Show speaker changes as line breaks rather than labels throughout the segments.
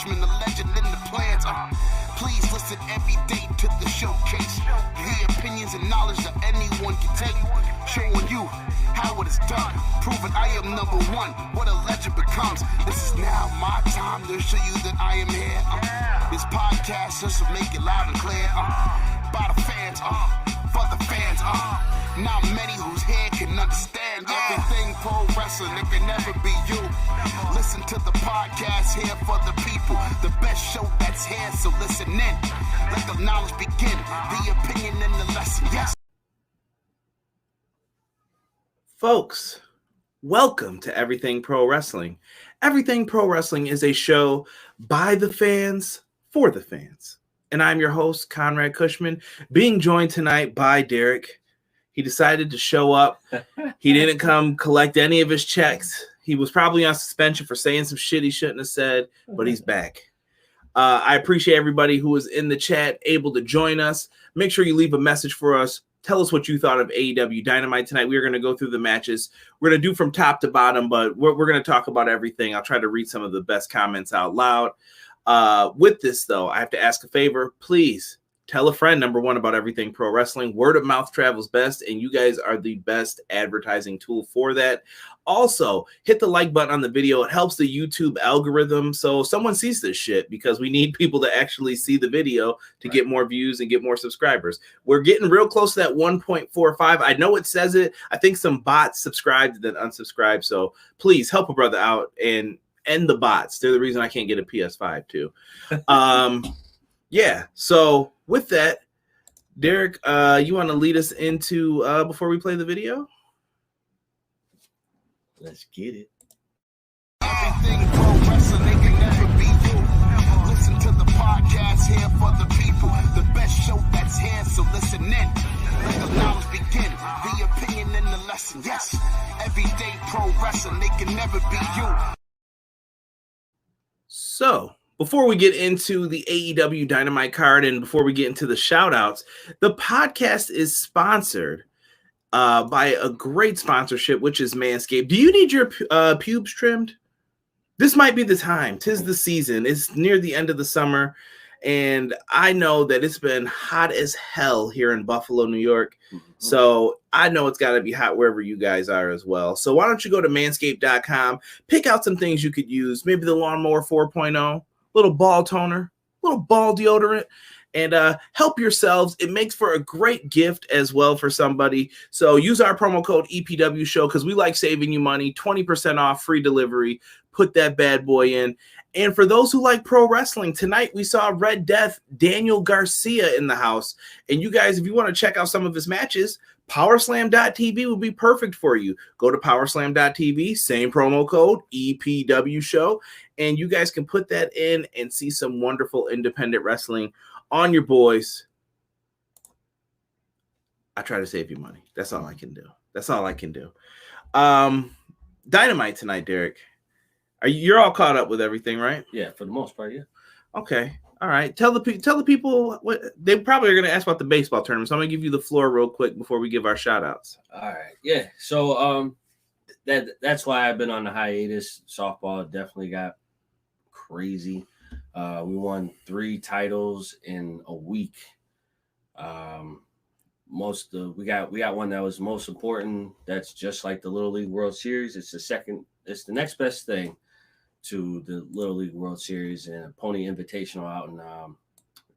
Cushman, the legend in the plans. Please listen every day to the showcase. The opinions and knowledge that anyone can take. Showing you how it is done. Proving I am number one. What a legend becomes. This is now my time to show you that I am here. This podcast just to make it loud and clear. By the fans, for the fans. Not many whose head can understand everything pro wrestling. It can never be you. Listen to the podcast here for the people. The best show that's here, so listen in. Let the knowledge begin. The opinion and the lesson. Yes.
Folks, welcome to Everything Pro Wrestling. Everything Pro Wrestling is a show by the fans for the fans. And I'm your host, Conrad Cushman, being joined tonight by Derek. He decided to show up. He didn't come collect any of his checks. He was probably on suspension for saying some shit he shouldn't have said, but he's back. I appreciate everybody who was in the chat able to join us. Make sure you leave a message for us. Tell us what you thought of AEW Dynamite tonight. We're going to go through the matches. We're going to do from top to bottom, but we're going to talk about everything. I'll try to read some of the best comments out loud. With this, though, I have to ask a favor. Please tell a friend, number one, about Everything Pro Wrestling. Word of mouth travels best, and you guys are the best advertising tool for that. Also, hit the like button on the video. It helps the YouTube algorithm so someone sees this shit, because we need people to actually see the video to get more views and get more subscribers. We're getting real close to that 1.45. I know it says it. I think some bots subscribed and then unsubscribed. So please help a brother out and end the bots. They're the reason I can't get a PS5 too. Yeah. So with that, Derek, you want to lead us into before we play the video?
Let's get it.
Everything pro wrestling, they can never be you. Listen to the podcast here for the people. The best show that's here, so listen in. Let the knowledge begin. The opinion and the lesson. Yes. Everyday pro wrestling, they can never be you.
So, before we get into the AEW Dynamite card and before we get into the shout-outs, the podcast is sponsored by a great sponsorship, which is MANSCAPED. Do you need your pubes trimmed? This might be the time. 'Tis the season. It's near the end of the summer, and I know that it's been hot as hell here in Buffalo, New York. So I know it's got to be hot wherever you guys are as well. So why don't you go to manscaped.com, pick out some things you could use, maybe the Lawnmower 4.0, little ball toner, little ball deodorant, and help yourselves. It makes for a great gift as well for somebody. So use our promo code EPW show, because we like saving you money. 20% off, free delivery. Put that bad boy in. And for those who like pro wrestling, tonight we saw Red Death, Daniel Garcia in the house. And you guys, if you want to check out some of his matches, Powerslam.tv would be perfect for you. Go to Powerslam.tv, same promo code, EPW show, and you guys can put that in and see some wonderful independent wrestling on your boys. I try to save you money. That's all I can do. That's all I can do. Dynamite tonight, Derek. You're all caught up with everything, right?
Yeah, for the most part, yeah.
Okay. All right. Tell the people what they probably are going to ask about the baseball tournament. So I'm going to give you the floor real quick before we give our shout outs.
All right. Yeah. So that's why I've been on the hiatus. Softball definitely got crazy. We won 3 titles in a week. We got one that was most important. That's just like the Little League World Series. It's the next best thing to the Little League World Series and a Pony Invitational out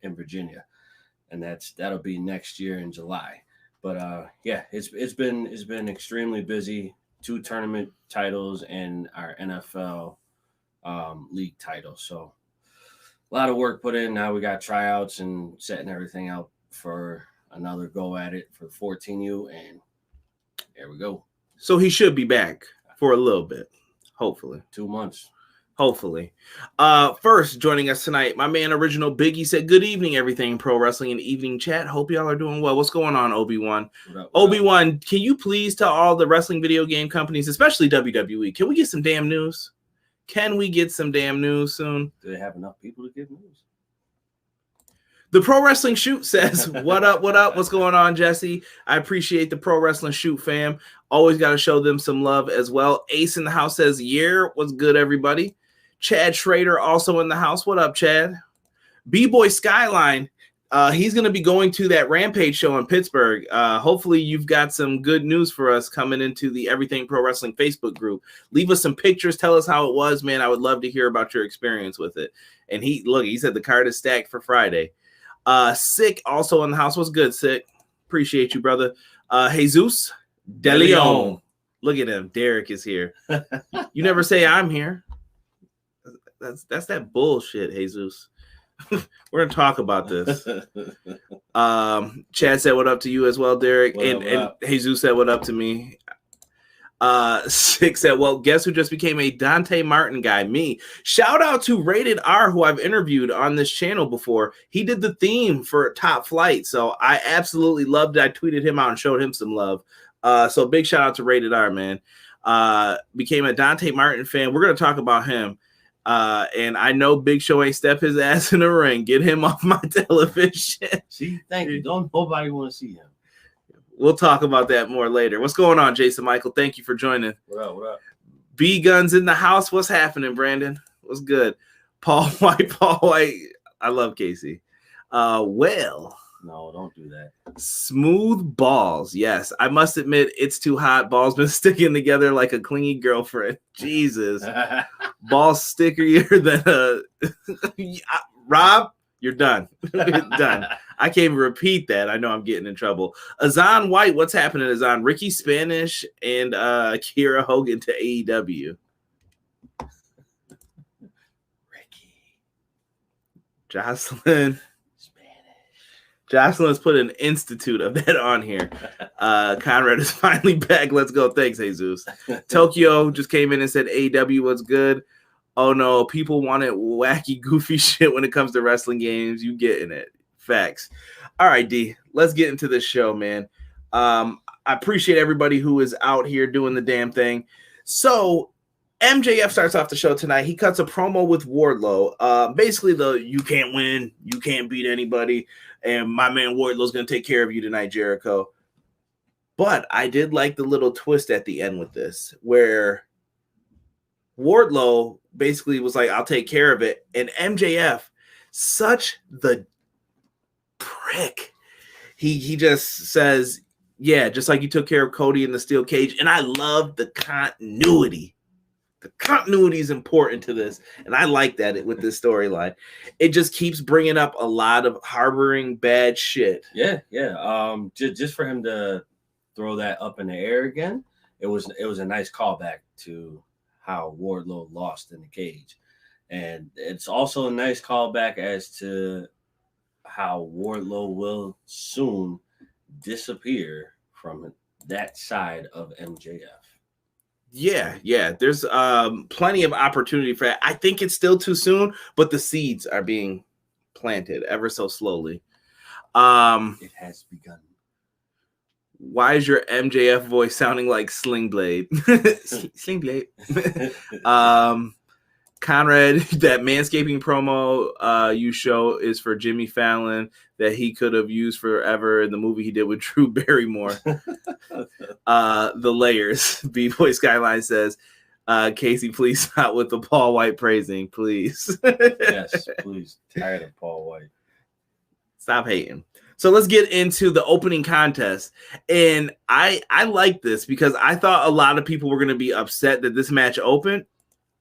in Virginia, and that'll be next year in July. But yeah, it's been extremely busy. 2 tournament titles and our NFL league title. So a lot of work put in. Now we got tryouts and setting everything out for another go at it for 14U, and there we go.
So he should be back for a little bit, hopefully.
2 months.
Hopefully. First, joining us tonight, my man Original Biggie said, good evening, Everything Pro Wrestling and evening chat. Hope y'all are doing well. What's going on, Obi-Wan? Obi-Wan, can you please tell all the wrestling video game companies, especially WWE, can we get some damn news? Can we get some damn news soon?
Do they have enough people to give news?
The Pro Wrestling Shoot says, what up, what up? What's going on, Jesse? I appreciate the Pro Wrestling Shoot fam. Always got to show them some love as well. Ace in the house says, yeah, what's good, everybody? Chad Schrader also in the house. What up, Chad? B-Boy Skyline. He's going to be going to that Rampage show in Pittsburgh. Hopefully you've got some good news for us coming into the Everything Pro Wrestling Facebook group. Leave us some pictures. Tell us how it was, man. I would love to hear about your experience with it. And he said the card is stacked for Friday. Sick also in the house. What's good, Sick? Appreciate you, brother. Jesus De Leon. Look at him. Derek is here. You never say I'm here. That's that bullshit, Jesus. We're gonna talk about this. Chad said what up to you as well, Derek. What up? Jesus said what up to me. Six said, well, guess who just became a Dante Martin guy? Me. Shout out to Rated R, who I've interviewed on this channel before. He did the theme for Top Flight, so I absolutely loved it. I tweeted him out and showed him some love. So big shout out to Rated R, man. Became a Dante Martin fan. We're gonna talk about him. And I know Big Show ain't step his ass in the ring. Get him off my television.
See, thank you. Don't nobody want to see him.
We'll talk about that more later. What's going on, Jason Michael? Thank you for joining.
What up? What up?
B Guns in the house. What's happening, Brandon? What's good? Paul White. I love Casey. Well.
No, don't do that.
Smooth balls. Yes, I must admit it's too hot. Balls been sticking together like a clingy girlfriend. Jesus. Balls stickier than Rob, you're done. Done. I can't even repeat that. I know I'm getting in trouble. Azan White, what's happening, Azan? Ricky Spanish and Kiera Hogan to AEW. Ricky. Jocelyn has put an institute of that on here. Conrad is finally back. Let's go. Thanks, Jesus. Tokyo just came in and said, AEW was good. Oh, no. People wanted wacky, goofy shit when it comes to wrestling games. You getting it. Facts. All right, D. Let's get into this show, man. I appreciate everybody who is out here doing the damn thing. So MJF starts off the show tonight. He cuts a promo with Wardlow. Basically, you can't win. You can't beat anybody. And my man Wardlow's going to take care of you tonight, Jericho. But I did like the little twist at the end with this, where Wardlow basically was like, I'll take care of it. And MJF, such the prick. He just says, yeah, just like you took care of Cody in the steel cage. And I love the continuity. The continuity is important to this, and I like that with this storyline. It just keeps bringing up a lot of harboring bad shit.
Yeah. Just for him to throw that up in the air again, it was a nice callback to how Wardlow lost in the cage, and it's also a nice callback as to how Wardlow will soon disappear from that side of MJF.
Yeah. There's plenty of opportunity for that. I think it's still too soon, but the seeds are being planted ever so slowly.
It has begun.
Why is your MJF voice sounding like Sling Blade? Sling Blade. Conrad, that manscaping promo you show is for Jimmy Fallon that he could have used forever in the movie he did with Drew Barrymore. The layers. B-Boy Skyline says, Casey, please stop with the Paul White praising, please.
Yes, please. Tired of Paul White.
Stop hating. So let's get into the opening contest. And I like this because I thought a lot of people were going to be upset that this match opened.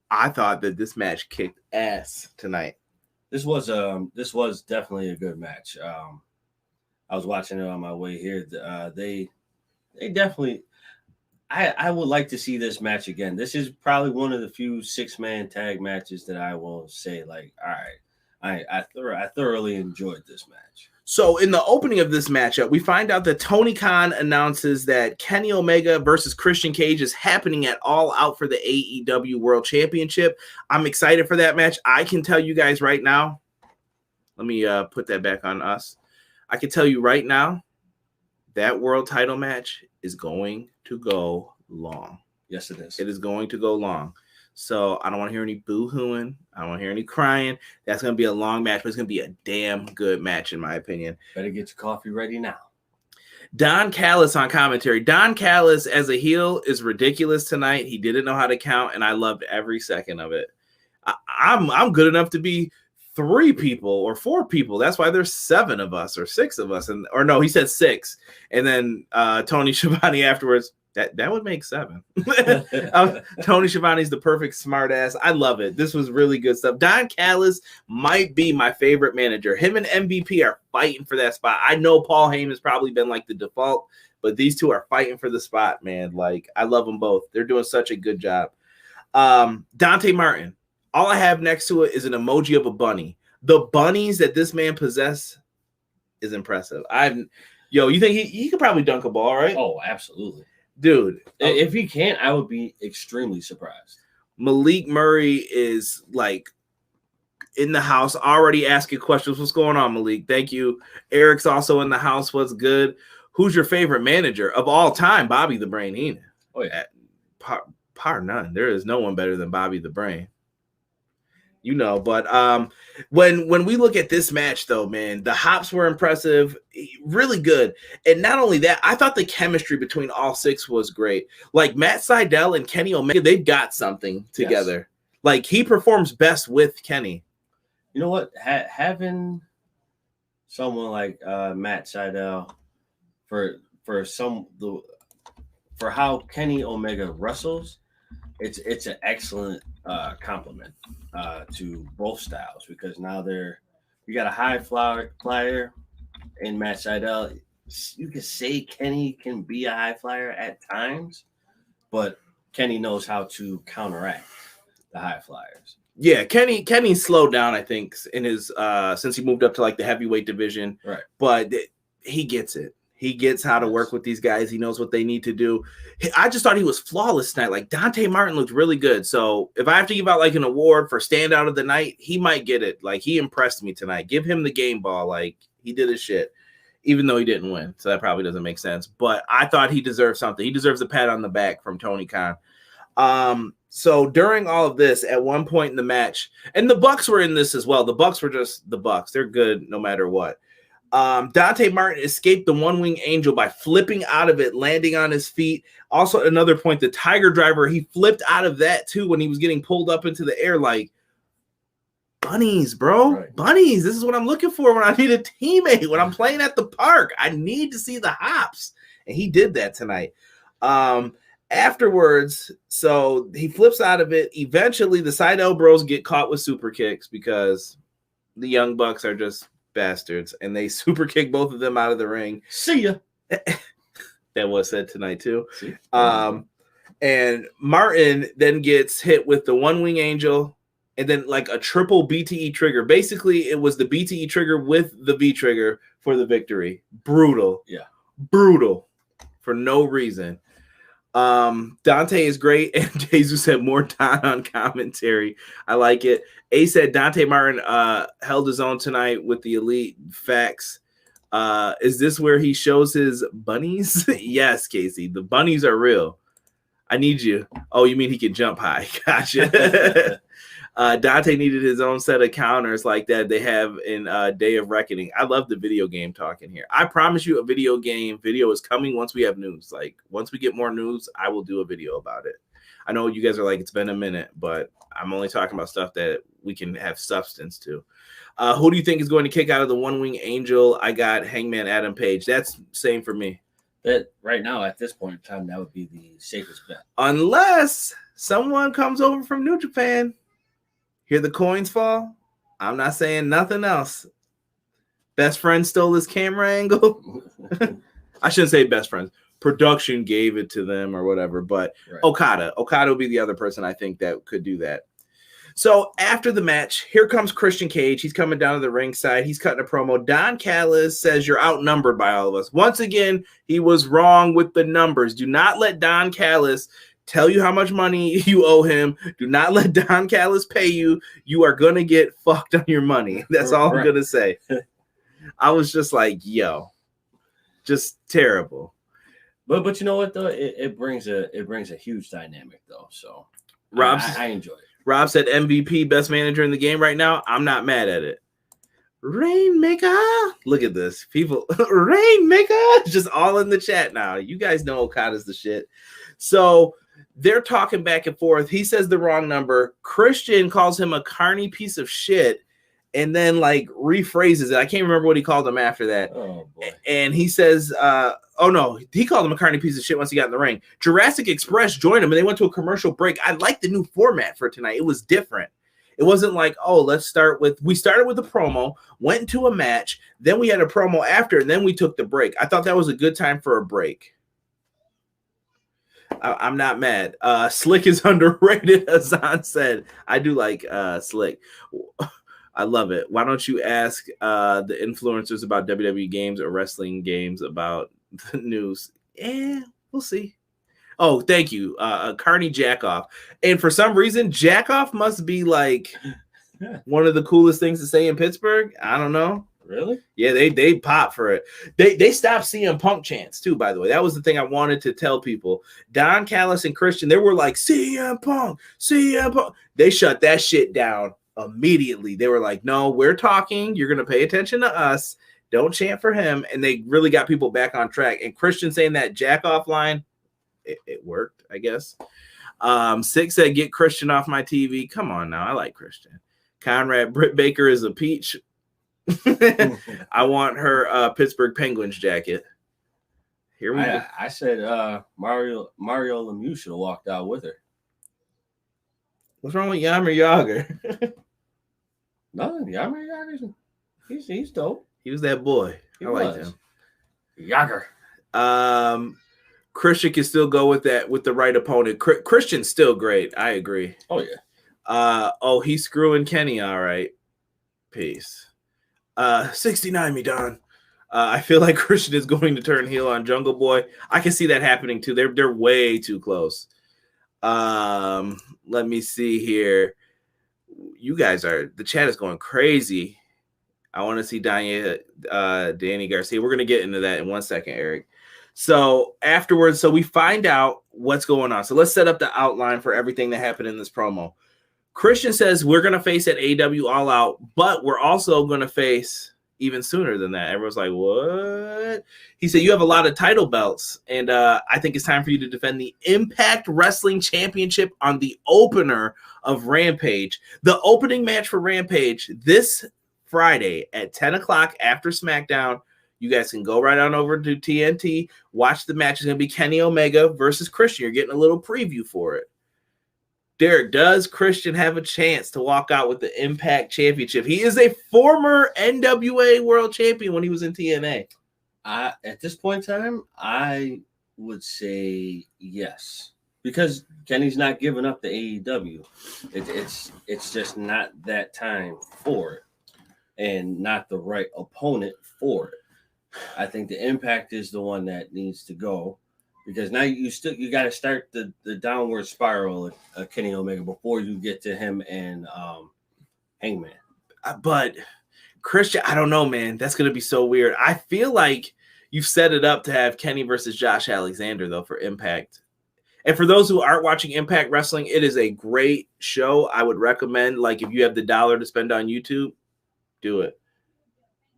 I thought that this match kicked ass tonight.
This was definitely a good match. I was watching it on my way here. They definitely. I would like to see this match again. This is probably one of the few 6-man tag matches that I will say, like, all right, I thoroughly enjoyed this match.
So in the opening of this matchup, we find out that Tony Khan announces that Kenny Omega versus Christian Cage is happening at All Out for the AEW World Championship. I'm excited for that match. I can tell you guys right now, let me put that back on us. I can tell you right now, that world title match is going to go long.
Yes, it is.
It is going to go long. So I don't want to hear any boo-hooing. I don't want to hear any crying. That's going to be a long match, but it's going to be a damn good match, in my opinion.
Better get your coffee ready now.
Don Callis on commentary. Don Callis as a heel is ridiculous tonight. He didn't know how to count, and I loved every second of it. I'm good enough to be 3 people or 4 people. That's why there's 7 of us or 6 of us. Or no, he said 6. And then Tony Schiavone afterwards, that would make 7. Tony Schiavone's the perfect smartass. I love it. This was really good stuff. Don Callis might be my favorite manager. Him and MVP are fighting for that spot. I know Paul Heyman's probably been like the default, but these two are fighting for the spot, man. Like, I love them both. They're doing such a good job. Dante Martin. All I have next to it is an emoji of a bunny. The bunnies that this man possesses is impressive. You think he could probably dunk a ball, right?
Oh, absolutely.
Dude.
If he can't, I would be extremely surprised.
Malik Murray is like in the house already asking questions. What's going on, Malik? Thank you. Eric's also in the house. What's good? Who's your favorite manager of all time? Bobby the Brain Heenan.
Oh, yeah.
Par none. There is no one better than Bobby the Brain. But when we look at this match, though, man, the hops were impressive, really good. And not only that, I thought the chemistry between all 6 was great. Like Matt Sydal and Kenny Omega, they've got something together. Yes. Like he performs best with Kenny.
You know what? Having someone like Matt Sydal for how Kenny Omega wrestles, it's an excellent compliment to both styles, because now you got a high flyer in Matt Sydal. You could say Kenny can be a high flyer at times, but Kenny knows how to counteract the high flyers.
Yeah, Kenny slowed down, I think, in his since he moved up to like the heavyweight division.
Right.
But he gets it. He gets how to work with these guys. He knows what they need to do. I just thought he was flawless tonight. Like Dante Martin looked really good. So if I have to give out like an award for standout of the night, he might get it. Like he impressed me tonight. Give him the game ball. Like he did his shit, even though he didn't win. So that probably doesn't make sense. But I thought he deserved something. He deserves a pat on the back from Tony Khan. So during all of this, at one point in the match, and the Bucks were in this as well. The Bucks were just the Bucks. They're good no matter what. Dante Martin escaped the one-wing angel by flipping out of it, landing on his feet. Also, another point, the Tiger Driver, he flipped out of that too when he was getting pulled up into the air. Like, bunnies, bro. Right. Bunnies. This is what I'm looking for when I need a teammate, when I'm playing at the park. I need to see the hops. And he did that tonight. Afterwards, so he flips out of it. Eventually, the Sydal bros get caught with super kicks because the Young Bucks are just bastards, and they super kick both of them out of the ring.
See ya.
That was said tonight too. And Martin then gets hit with the one-wing angel and then like a triple BTE trigger. Basically, it was the BTE trigger with the V trigger for the victory. Brutal.
Yeah.
Brutal. For no reason. Dante is great, and Jesus said more Don on commentary. I like it. A said Dante Martin held his own tonight with the Elite. Facts. Is this where he shows his bunnies? Yes, Casey. The bunnies are real. I need you. Oh, you mean he can jump high? Gotcha. Dante needed his own set of counters like that they have in Day of Reckoning. I love the video game talk in here. I promise you a video game video is coming once we have news. Like once we get more news, I will do a video about it. I know you guys are like, it's been a minute, but I'm only talking about stuff that we can have substance to. Who do you think is going to kick out of the one-wing angel? I got Hangman Adam Page. That's same for me.
That right now at this point in time, that would be the safest bet.
Unless someone comes over from New Japan. Hear the coins fall? I'm not saying nothing else. Best friend stole his camera angle. I shouldn't say best friends. Production gave it to them or whatever, but right. Okada will be the other person I think that could do that. So after the match, here comes Christian Cage. He's coming down to the ringside. He's cutting a promo. Don Callis says you're outnumbered by all of us. Once again, he was wrong with the numbers. Do not let Don Callis tell you how much money you owe him. Do not let Don Callis pay you. You are going to get fucked on your money. That's all I'm going to say. I was just like, yo, just terrible.
But you know what though? It brings a huge dynamic though. So I enjoy it.
Rob said MVP, best manager in the game right now. I'm not mad at it. Rainmaker. Look at this. People, Rainmaker. Just all in the chat now. You guys know Okada's the shit. So they're talking back and forth. He says the wrong number. Christian calls him a carny piece of shit and then like rephrases it. I can't remember what he called him after that.
Oh boy.
And he says, oh no, he called him a carny piece of shit once he got in the ring. Jurassic Express joined him and they went to a commercial break. I like the new format for tonight. It was different. It wasn't like, oh, we started with a promo, went into a match, then we had a promo after, and then we took the break. I thought that was a good time for a break. I'm not mad. Slick is underrated, Hassan said. I do like Slick. I love it. Why don't you ask the influencers about WWE games or wrestling games about the news? We'll see. Oh, thank you. Carney Jackoff. And for some reason, Jackoff must be like one of the coolest things to say in Pittsburgh. I don't know.
Really?
Yeah, they pop for it. They stopped CM Punk chants too, by the way. That was the thing I wanted to tell people. Don Callis and Christian, they were like, CM Punk, CM Punk. They shut that shit down immediately. They were like, no, we're talking. You're going to pay attention to us. Don't chant for him. And they really got people back on track. And Christian saying that Jackoff line, it worked, I guess. Six said, get Christian off my TV. Come on now. I like Christian. Conrad, Britt Baker is a peach. I want her Pittsburgh Penguins jacket. Here we go.
I said Mario Lemieux should have walked out with her.
What's wrong with Yammer Yager?
Nothing. Yammer Yager's he's dope.
He was that boy. I like him.
Yager.
Christian can still go with that with the right opponent. Christian's still great. I agree.
Oh yeah.
He's screwing Kenny. All right. Peace. 69 me, Don. I feel like Christian is going to turn heel on Jungle Boy. I can see that happening too. They're way too close. Let me see here. The chat is going crazy. I want to see Danny Garcia. We're going to get into that in 1 second, Eric. So afterwards, we find out what's going on. So let's set up the outline for everything that happened in this promo. Christian says we're going to face at AEW All Out, but we're also going to face even sooner than that. Everyone's like, what? He said, you have a lot of title belts, and I think it's time for you to defend the Impact Wrestling Championship on the opener of Rampage. The opening match for Rampage this Friday at 10 o'clock after SmackDown. You guys can go right on over to TNT, watch the match. It's going to be Kenny Omega versus Christian. You're getting a little preview for it. Derek, does Christian have a chance to walk out with the Impact Championship? He is a former NWA World Champion when he was in TNA.
At this point in time, I would say yes. Because Kenny's not giving up the AEW. It's just not that time for it. And not the right opponent for it. I think the Impact is the one that needs to go. Because now you got to start the downward spiral of Kenny Omega before you get to him and Hangman.
But Christian, I don't know, man. That's going to be so weird. I feel like you've set it up to have Kenny versus Josh Alexander, though, for Impact. And for those who aren't watching Impact Wrestling, it is a great show. I would recommend, like, if you have the $1 to spend on YouTube, do it.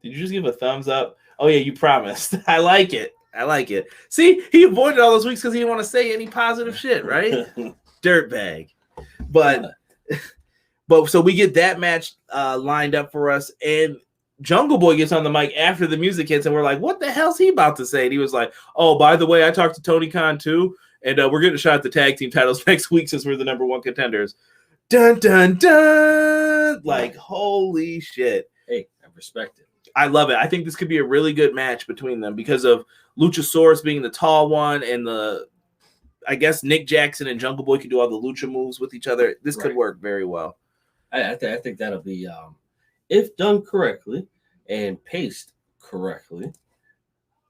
Did you just give a thumbs up? Oh, yeah, you promised. I like it. See, he avoided all those weeks because he didn't want to say any positive shit, right? Dirtbag. But so we get that match lined up for us, and Jungle Boy gets on the mic after the music hits, and we're like, what the hell's he about to say? And he was like, oh, by the way, I talked to Tony Khan too, and we're getting a shot at the tag team titles next week since we're the number one contenders. Dun, dun, dun! Like, holy shit.
Hey, I respect it.
I love it. I think this could be a really good match between them because of Luchasaurus being the tall one and I guess Nick Jackson and Jungle Boy can do all the lucha moves with each other. This could work very well.
I think that'll be, if done correctly and paced correctly,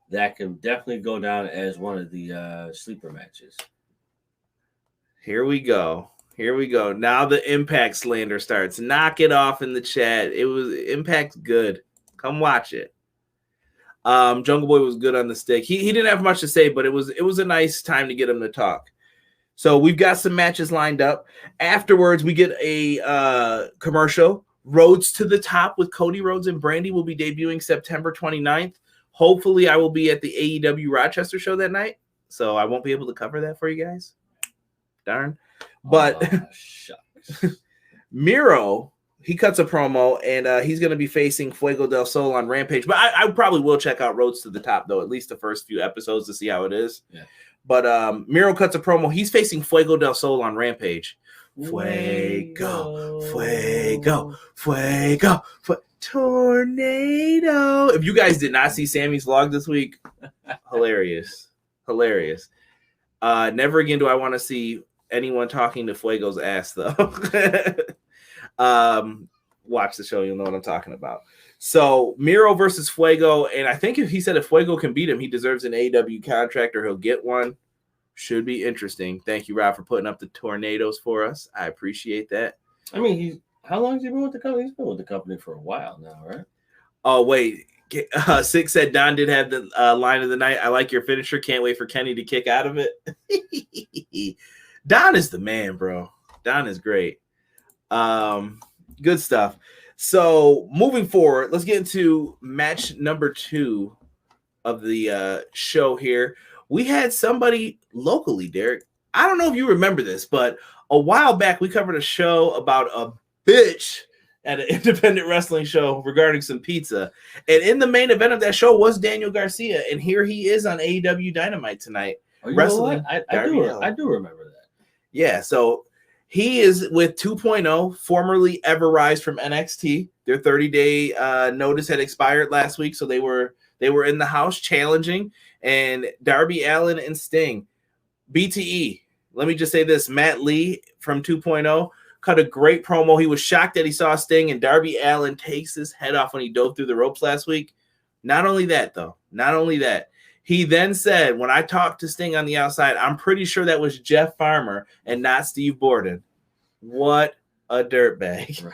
that can definitely go down as one of the sleeper matches.
Here we go. Now the Impact slander starts. Knock it off in the chat. Impact's good. Come watch it. Jungle Boy was good on the stick. He didn't have much to say, but it was a nice time to get him to talk. So we've got some matches lined up. Afterwards, we get a commercial. Rhodes to the Top with Cody Rhodes and Brandy will be debuting September 29th. Hopefully, I will be at the AEW Rochester show that night, so I won't be able to cover that for you guys. darn. But
Shucks.
Miro, he cuts a promo, and he's going to be facing Fuego del Sol on Rampage. But I probably will check out Roads to the Top, though, at least the first few episodes to see how it is.
Yeah.
But Miro cuts a promo. He's facing Fuego del Sol on Rampage. Fuego, tornado. If you guys did not see Sammy's vlog this week, hilarious. Never again do I want to see anyone talking to Fuego's ass, though. Watch the show, you'll know what I'm talking about. So Miro versus Fuego, and I think if Fuego can beat him, he deserves an AEW contract or he'll get one. Should be interesting. Thank you, Rob, for putting up the tornadoes for us. I appreciate that.
I mean, how long has he been with the company? He's been with the company for a while now, right?
Oh, wait. Six said Don did have the line of the night. I like your finisher. Can't wait for Kenny to kick out of it. Don is the man, bro. Don is great. Good stuff. So moving forward, let's get into match number 2 of the show here. We had somebody locally, Derek. I don't know if you remember this, but a while back we covered a show about a bitch at an independent wrestling show regarding some pizza. And in the main event of that show was Daniel Garcia. And here he is on AEW Dynamite tonight. Wrestling.
I do remember that.
Yeah, so he is with 2.0, formerly Everrise from NXT. Their 30-day notice had expired last week, so they were in the house challenging. And Darby Allin and Sting. BTE, let me just say this. Matt Lee from 2.0 cut a great promo. He was shocked that he saw Sting, and Darby Allin takes his head off when he dove through the ropes last week. Not only that, he then said, when I talked to Sting on the outside, I'm pretty sure that was Jeff Farmer and not Steve Borden. What a dirtbag.
Right.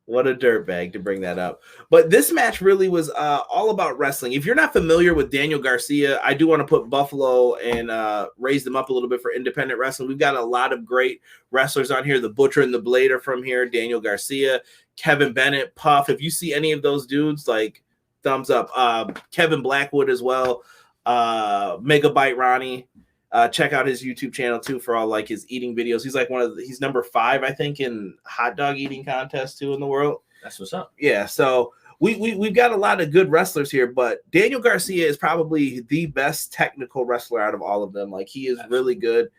What a dirtbag to bring that up. But this match really was all about wrestling. If you're not familiar with Daniel Garcia, I do want to put Buffalo and raise them up a little bit for independent wrestling. We've got a lot of great wrestlers on here. The Butcher and the Blade are from here. Daniel Garcia, Kevin Bennett, Puff. If you see any of those dudes, like, thumbs up. Kevin Blackwood as well. Megabyte Ronnie. Check out his YouTube channel too for all like his eating videos. He's like he's number 5, I think, in hot dog eating contests too in the world.
That's what's up.
Yeah, so we've got a lot of good wrestlers here, but Daniel Garcia is probably the best technical wrestler out of all of them. Like, he is really good.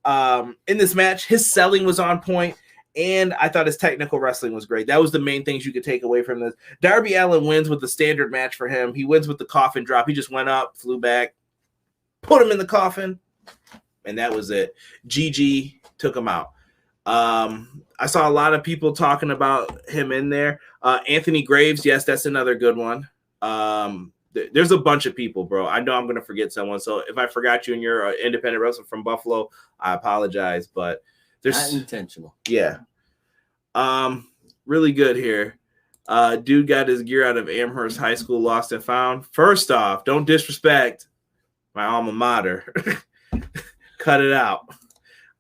In this match, his selling was on point, and I thought his technical wrestling was great. That was the main things you could take away from this. Darby Allin wins with the standard match for him. He wins with the coffin drop. He just went up, flew back, put him in the coffin, and that was it. GG took him out. I saw a lot of people talking about him in there. Anthony Graves, yes, that's another good one. There's a bunch of people, bro. I know I'm going to forget someone. So if I forgot you and you're an independent wrestler from Buffalo, I apologize. But there's
not intentional.
Yeah. Really good here. Dude got his gear out of Amherst High School, lost and found. First off, don't disrespect my alma mater. Cut it out.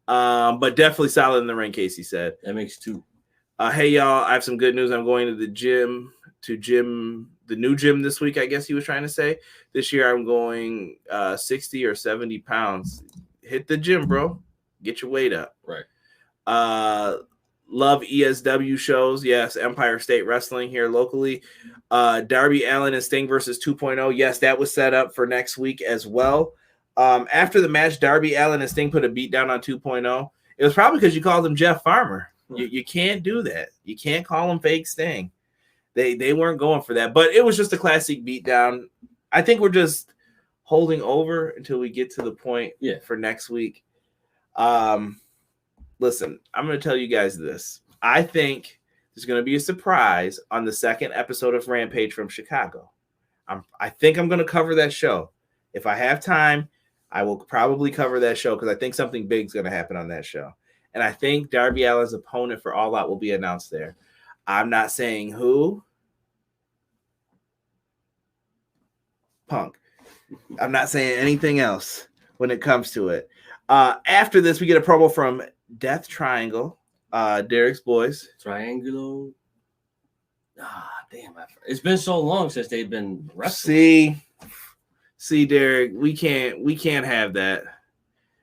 But definitely solid in the ring, Casey said.
That makes 2.
Hey, y'all, I have some good news. I'm going to the new gym this week, I guess he was trying to say. This year I'm going 60 or 70 pounds. Hit the gym, bro. Get your weight up.
Right.
Love ESW shows. Yes, Empire State Wrestling here locally. Darby Allin and Sting versus 2.0. Yes, that was set up for next week as well. After the match, Darby Allin and Sting put a beat down on 2.0. It was probably because you called him Jeff Farmer. You can't do that. You can't call him fake Sting. They weren't going for that. But it was just a classic beatdown. I think we're just holding over until we get to the point for next week. Listen, I'm going to tell you guys this. I think there's going to be a surprise on the second episode of Rampage from Chicago. I think I'm going to cover that show. If I have time, I will probably cover that show because I think something big is going to happen on that show. And I think Darby Allin's opponent for All Out will be announced there. I'm not saying who. Punk. I'm not saying anything else when it comes to it. After this, we get a promo from Death Triangle, Derek's boys.
Triangulo. Damn. It's been so long since they've been wrestling.
See, Derek, we can't have that.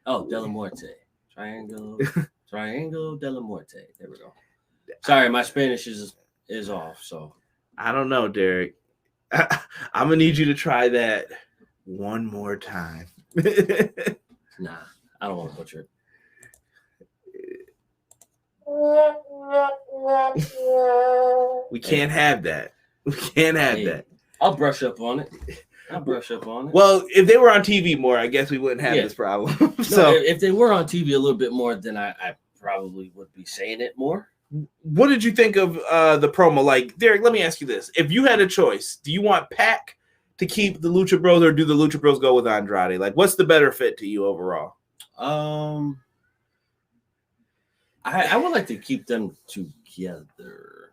Oh, Della Morte. Triangle de la Muerte. There we go. Sorry, my Spanish is off. So
I don't know, Derek. I'm gonna need you to try that one more time.
Nah, I don't want to butcher it.
We can't have that. We can't have that.
I'll brush up on it.
Well, if they were on TV more, I guess we wouldn't have this problem. So
if they were on TV a little bit more, then I probably would be saying it more.
What did you think of the promo? Like, Derek, let me ask you this. If you had a choice, do you want Pac to keep the Lucha Bros or do the Lucha Bros go with Andrade? Like, what's the better fit to you overall?
I would like to keep them together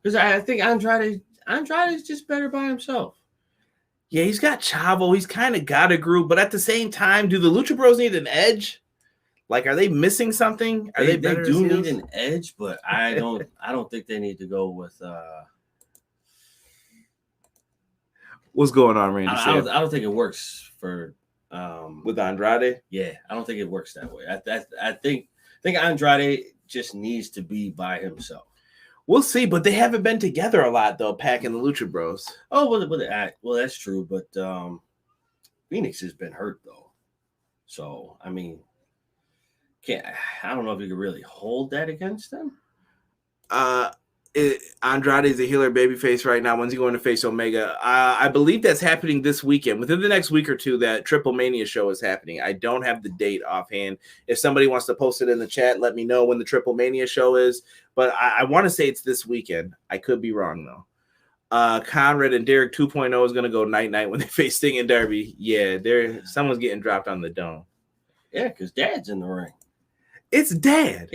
because I think Andrade is just better by himself.
Yeah, he's got Chavo. He's kind of got a group, but at the same time, do the Lucha Bros need an edge? Like, are they missing something? They
do need an edge, but I don't think they need to go with.
What's going on, Randy?
I don't think it works for
with Andrade.
Yeah, I don't think it works that way. I think Andrade just needs to be by himself.
We'll see, but they haven't been together a lot though, Pac and the Lucha Bros.
Oh, well, that's true, but Phoenix has been hurt though, so I mean. I don't know if you could really hold that against them.
Andrade is a healer babyface right now. When's he going to face Omega? I believe that's happening this weekend. Within the next week or two, that Triple Mania show is happening. I don't have the date offhand. If somebody wants to post it in the chat, let me know when the Triple Mania show is. But I want to say it's this weekend. I could be wrong, though. Conrad and Derek 2.0 is going to go night-night when they face Sting and Darby. Yeah, someone's getting dropped on the dome.
Yeah, because Dad's in the ring.
It's Dad.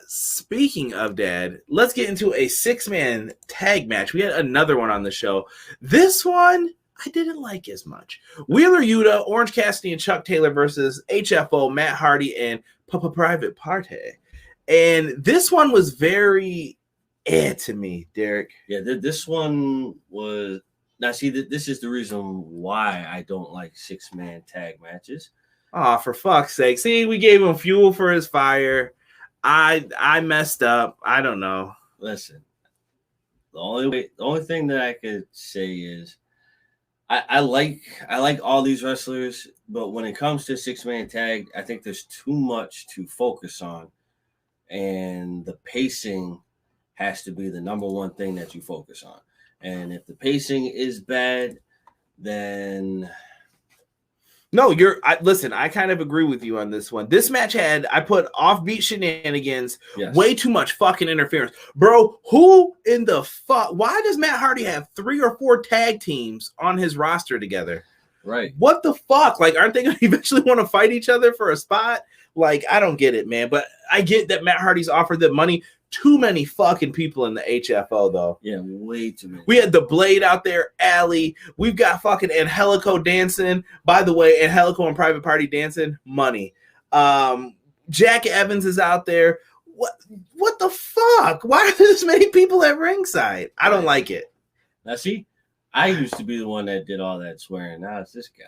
Speaking of Dad, let's get into a 6-man tag match. We had another one on the show. This one I didn't like as much. Wheeler Yuta, Orange Cassidy, and Chuck Taylor versus HFO, Matt Hardy, and Private Party. And this one was very to me, Derek.
Yeah, this one was. Now, see, this is the reason why I don't like 6-man tag matches.
Oh, for fuck's sake. See, we gave him fuel for his fire. I messed up. I don't know.
Listen, the only thing that I could say is I like all these wrestlers, but when it comes to 6-man tag, I think there's too much to focus on. And the pacing has to be the number one thing that you focus on. And if the pacing is bad, then
no, listen, I kind of agree with you on this one. This match I put offbeat shenanigans, way too much fucking interference. Bro, who in the fuck? Why does Matt Hardy have 3 or 4 tag teams on his roster together?
Right.
What the fuck? Like, aren't they going to eventually want to fight each other for a spot? Like, I don't get it, man. But I get that Matt Hardy's offered them money. Too many fucking people in the HFO, though.
Yeah, way too many.
We had the Blade out there, Allie. We've got fucking Angelico dancing. By the way, Angelico and Private Party dancing. Money. Jack Evans is out there. What the fuck? Why are there this many people at ringside? I don't like it.
Now, see, I used to be the one that did all that swearing. Now it's this guy.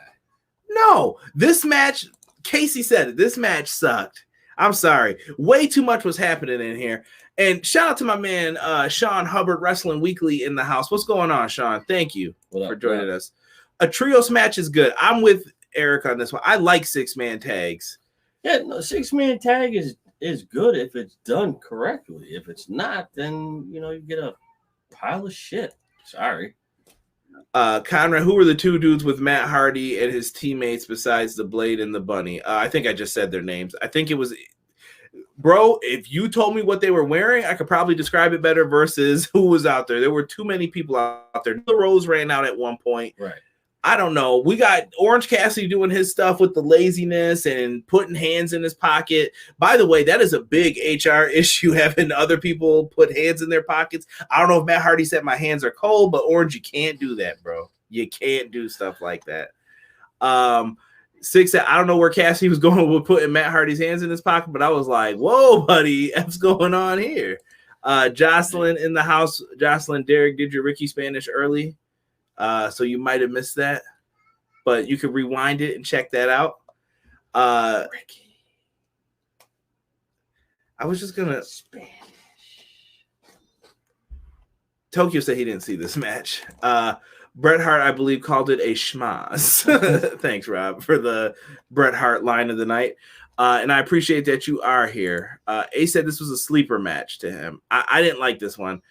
No, this match, Casey said it. This match sucked. I'm sorry. Way too much was happening in here. And shout out to my man, Sean Hubbard, Wrestling Weekly in the house. What's going on, Sean? Thank you for joining us. A trios match is good. I'm with Eric on this one. I like 6-man tags.
Yeah, no, 6-man tag is good if it's done correctly. If it's not, then, you get a pile of shit. Sorry.
Conrad, who were the 2 dudes with Matt Hardy and his teammates besides the Blade and the Bunny? I think I just said their names. I think it was... Bro, if you told me what they were wearing, I could probably describe it better versus who was out there. There were too many people out there. The Rose ran out at one point.
Right.
I don't know. We got Orange Cassidy doing his stuff with the laziness and putting hands in his pocket. By the way, that is a big HR issue, having other people put hands in their pockets. I don't know if Matt Hardy said my hands are cold, but Orange, you can't do that, bro. You can't do stuff like that. 6, I don't know where Cassidy was going with putting Matt Hardy's hands in his pocket, but I was like, whoa, buddy, what's going on here? Jocelyn in the house. Jocelyn, Derek did your Ricky Spanish early, so you might have missed that, but you could rewind it and check that out.
Ricky.
I was just gonna.
Spanish.
Tokyo said he didn't see this match. Bret Hart, I believe, called it a schmaz. Thanks, Rob, for the Bret Hart line of the night. And I appreciate that you are here. A said this was a sleeper match to him. I didn't like this one.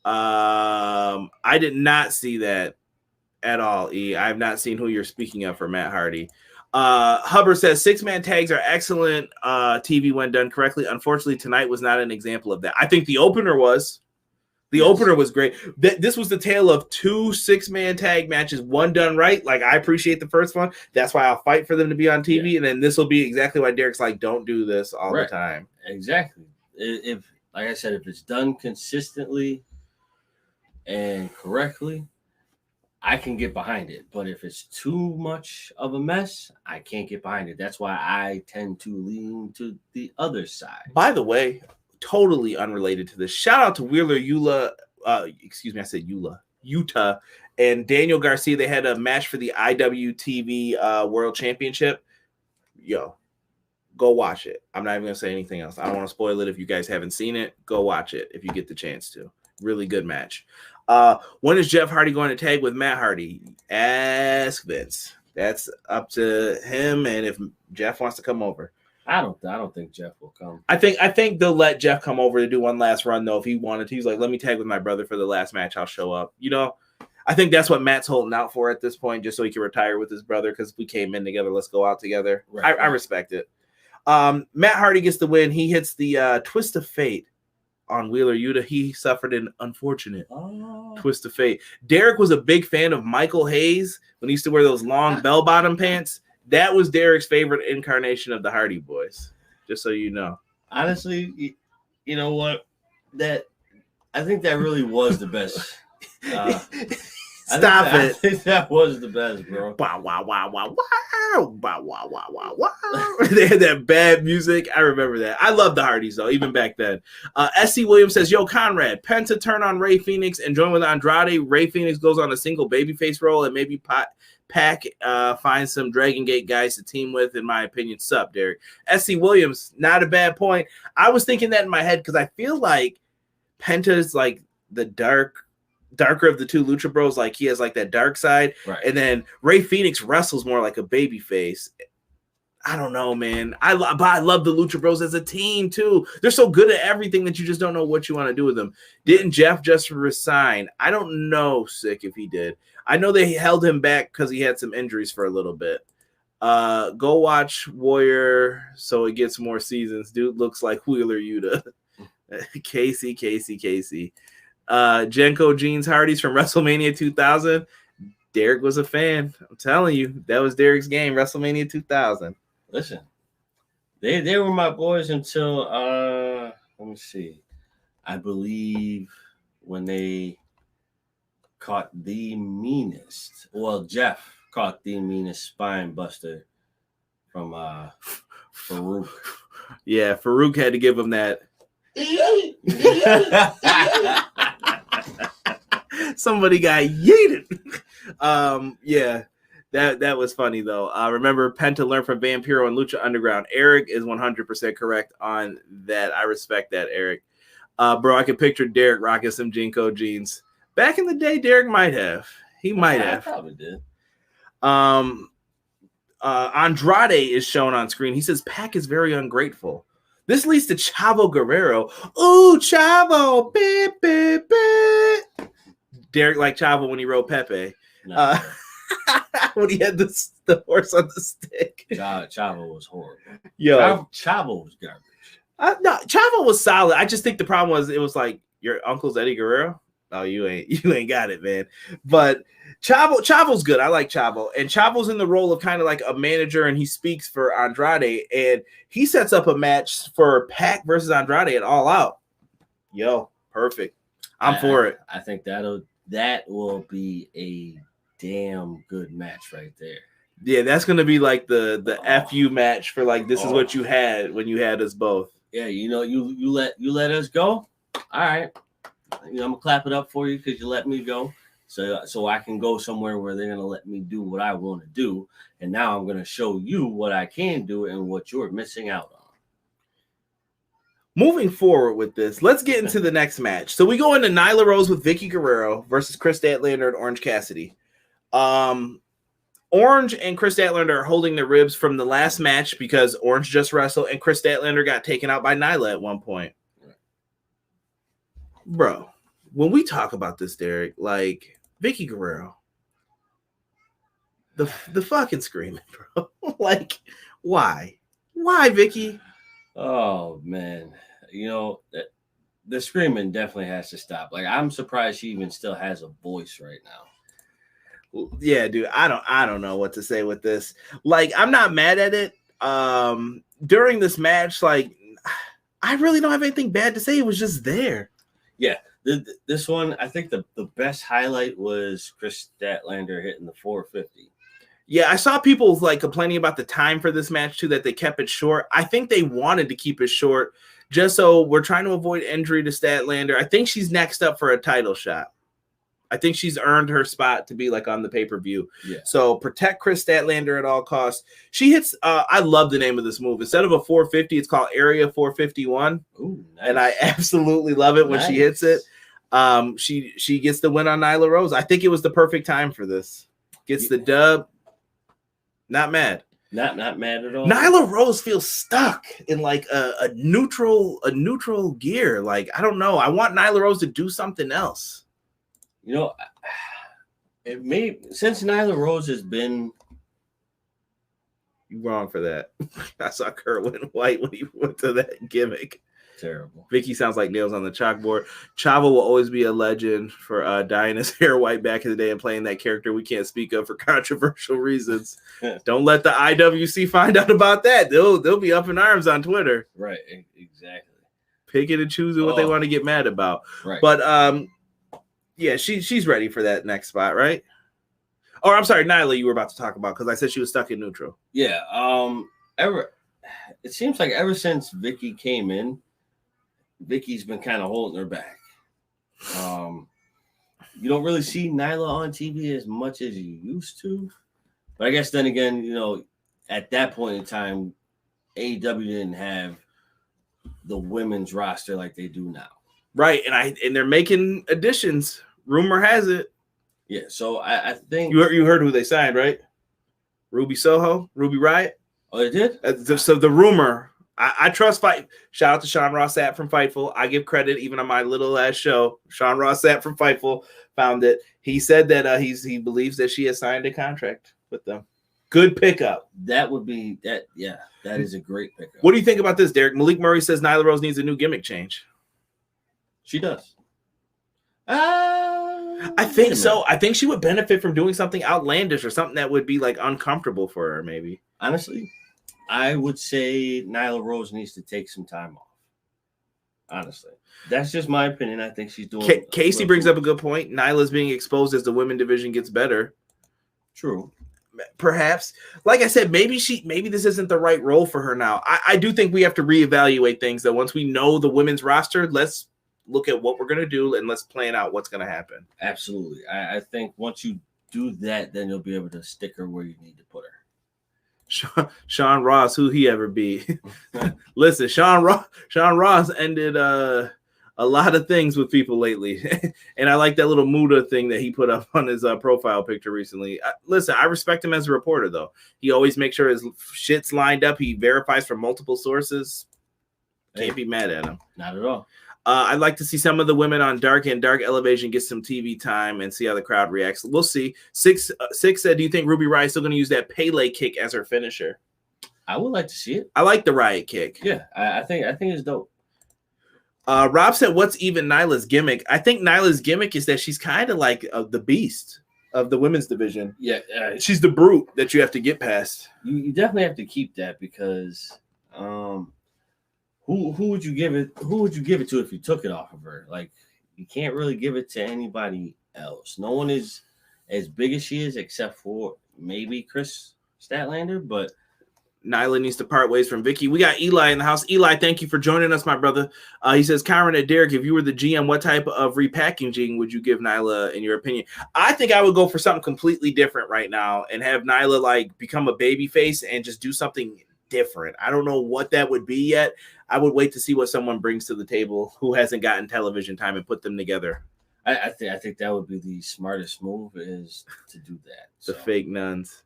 I did not see that at all, E. I have not seen who you're speaking of for Matt Hardy. Hubbard says 6-man tags are excellent TV when done correctly. Unfortunately, tonight was not an example of that. I think the opener was. The opener was great. This was the tale of 2 6-man tag matches, one done right. Like, I appreciate the first one. That's why I'll fight for them to be on TV. Yeah. And then this will be exactly why Derek's like, don't do this all the time.
Exactly. If, like I said, if it's done consistently and correctly, I can get behind it. But if it's too much of a mess, I can't get behind it. That's why I tend to lean to the other side.
By the way, totally unrelated to this, shout out to Wheeler Yuta, Utah, and Daniel Garcia. They had a match for the IWTV World Championship. Yo, go watch it. I'm not even gonna say anything else. I don't want to spoil it. If you guys haven't seen it, go watch it if you get the chance to. Really good match. When is Jeff Hardy going to tag with Matt Hardy? Ask Vince. That's up to him, and if Jeff wants to come over.
I don't think Jeff will come.
I think they'll let Jeff come over to do one last run, though, if he wanted to. He's like, let me tag with my brother for the last match. I'll show up. You know, I think that's what Matt's holding out for at this point, just so he can retire with his brother, because we came in together. Let's go out together. Right. I respect it. Matt Hardy gets the win. He hits the twist of fate on Wheeler Yuta. He suffered an unfortunate twist of fate. Derek was a big fan of Michael Hayes when he used to wear those long bell-bottom pants. That was Derek's favorite incarnation of the Hardy Boys, just so you know.
Honestly, you know what? I think that really was the best.
Stop it.
I think that was the best, bro.
Wow, wow, wow, wow, wow. Wow, wow, wow, wow, wow. They had that bad music. I remember that. I love the Hardys, though, even back then. S.C. Williams says, yo, Conrad, Penta turn on Rey Fenix and join with Andrade. Rey Fenix goes on a single babyface role and maybe Pac finds some Dragon Gate guys to team with, in my opinion. Sup, Derek. S.C. Williams, not a bad point. I was thinking that in my head because I feel like Penta is like the darker of the two Lucha Bros. Like, he has like that dark side.
Right.
And then Rey Fenix wrestles more like a baby face. I don't know, man. I love the Lucha Bros as a team, too. They're so good at everything that you just don't know what you want to do with them. Didn't Jeff just resign? I don't know, Sick, if he did. I know they held him back because he had some injuries for a little bit. Go watch Warrior so it gets more seasons. Dude looks like Wheeler Yuta. Casey. Jenko Jeans Hardys from WrestleMania 2000. Derek was a fan. I'm telling you, that was Derek's game, WrestleMania 2000.
Listen, they were my boys until let me see. I believe when they caught the meanest. Well, Jeff caught the meanest spine buster from Farouk.
Yeah, Farouk had to give him that. Somebody got yeeted. Yeah, that was funny though. Remember, Penta learned from Vampiro and Lucha Underground. Eric is 100% correct on that. I respect that, Eric. Bro, I can picture Derek rocking some Jinko jeans. Back in the day, Derek might have. He might have.
I probably did.
Andrade is shown on screen. He says Pac is very ungrateful. This leads to Chavo Guerrero. Ooh, Chavo. Beep, beep, beep. Derek liked Chavo when he rode Pepe.
No.
When he had the horse on the stick.
Chavo was horrible.
Yo,
Chavo was garbage.
No, Chavo was solid. I just think the problem was it was like your uncle's Eddie Guerrero. Oh, you ain't got it, man. But Chavo's good. I like Chavo. And Chavo's in the role of kind of like a manager, and he speaks for Andrade. And he sets up a match for Pac versus Andrade at All Out. Yo, perfect. I'm for it.
I think that will be a damn good match right there.
Yeah, that's gonna be like the FU match for like this is what you had when you had us both.
Yeah, you know, you let us go. All right. You know, I'm gonna clap it up for you because you let me go. so I can go somewhere where they're gonna let me do what I want to do, and now I'm gonna show you what I can do and what you're missing out on.
Moving forward with this, let's get into the next match. So we go into Nyla Rose with Vicky Guerrero versus Chris Statlander and Orange Cassidy. Orange and Chris Statlander are holding their ribs from the last match because Orange just wrestled and Chris Statlander got taken out by Nyla at one point. Bro, when we talk about this, Derek, like Vicky Guerrero, the fucking screaming, bro. Like, why? Why, Vicky?
Oh man, the screaming definitely has to stop. Like, I'm surprised she even still has a voice right now.
Yeah, dude, I don't know what to say with this. Like, I'm not mad at it. During this match, like, I really don't have anything bad to say. It was just there.
Yeah, this one, I think the best highlight was Chris Statlander hitting the 450.
Yeah, I saw people like complaining about the time for this match too, that they kept it short. I think they wanted to keep it short just so we're trying to avoid injury to Statlander. I think she's next up for a title shot. I think she's earned her spot to be like on the pay-per-view.
Yeah.
So protect Chris Statlander at all costs. She hits, I love the name of this move. Instead of a 450, it's called Area 451.
Ooh, nice.
And I absolutely love it when she hits it. She gets the win on Nyla Rose. I think it was the perfect time for this. Gets the dub. Not mad.
Not mad at all.
Nyla Rose feels stuck in like a neutral gear. Like, I don't know. I want Nyla Rose to do something else.
It may, since Nyla Rose has been.
You wrong for that. I saw Kurt went white when he went to that gimmick.
Terrible.
Vicky sounds like nails on the chalkboard. Chavo will always be a legend for dyeing his hair white back in the day and playing that character we can't speak of for controversial reasons. Don't let the IWC find out about that. They'll be up in arms on Twitter.
Right, exactly.
Picking and choosing what they want to get mad about.
Right.
But yeah, she's ready for that next spot, right? Or I'm sorry, Nyla, you were about to talk about because I said she was stuck in neutral.
Yeah. It seems like ever since Vicky came in, Vicky's been kind of holding her back. You don't really see Nyla on TV as much as you used to. But I guess then again, at that point in time, AEW didn't have the women's roster like they do now.
Right, and they're making additions. Rumor has it.
Yeah, so I think
you heard who they signed, right? Ruby Soho, Ruby Riott.
Oh, they did?
So the rumor, I trust Fight. Shout out to Sean Ross Sapp from Fightful. I give credit even on my little ass show. Sean Ross Sapp from Fightful found it. He said that he believes that she has signed a contract with them. Good pickup.
That would be that. Yeah, that is a great pickup.
What do you think about this, Derek? Malik Murray says Nyla Rose needs a new gimmick change.
She does.
I think so. I think she would benefit from doing something outlandish or something that would be like uncomfortable for her, maybe.
Honestly, I would say Nyla Rose needs to take some time off. Honestly, that's just my opinion. I think she's doing.
Casey brings up a good point. Nyla's being exposed as the women division gets better.
True.
Perhaps, like I said, maybe this isn't the right role for her now. I do think we have to reevaluate things. That once we know the women's roster, let's look at what we're going to do and let's plan out what's going to happen.
Absolutely. I think once you do that, then you'll be able to stick her where you need to put her.
Sean Ross, who he ever be? Listen, Sean Ross ended a lot of things with people lately. And I like that little Muda thing that he put up on his profile picture recently. Listen, I respect him as a reporter, though. He always makes sure his shit's lined up. He verifies from multiple sources. Can't be mad at him.
Not at all.
I'd like to see some of the women on Dark and Dark Elevation get some TV time and see how the crowd reacts. We'll see. Six said, do you think Ruby Riott is still going to use that Pele kick as her finisher?
I would like to see it.
I like the Riott kick.
Yeah, I think it's dope.
Rob said, what's even Nyla's gimmick? I think Nyla's gimmick is that she's kind of like the beast of the women's division.
Yeah.
She's the brute that you have to get past.
You definitely have to keep that because who would you give it? Who would you give it to if you took it off of her? Like, you can't really give it to anybody else. No one is as big as she is except for maybe Chris Statlander, but
Nyla needs to part ways from Vicky. We got Eli in the house. Eli, thank you for joining us, my brother. He says, Kyron and Derek, if you were the GM, what type of repackaging would you give Nyla, in your opinion? I think I would go for something completely different right now and have Nyla like become a baby face and just do something different. I don't know what that would be yet. I would wait to see what someone brings to the table who hasn't gotten television time and put them together.
I think that would be the smartest move, is to do that.
The fake nuns.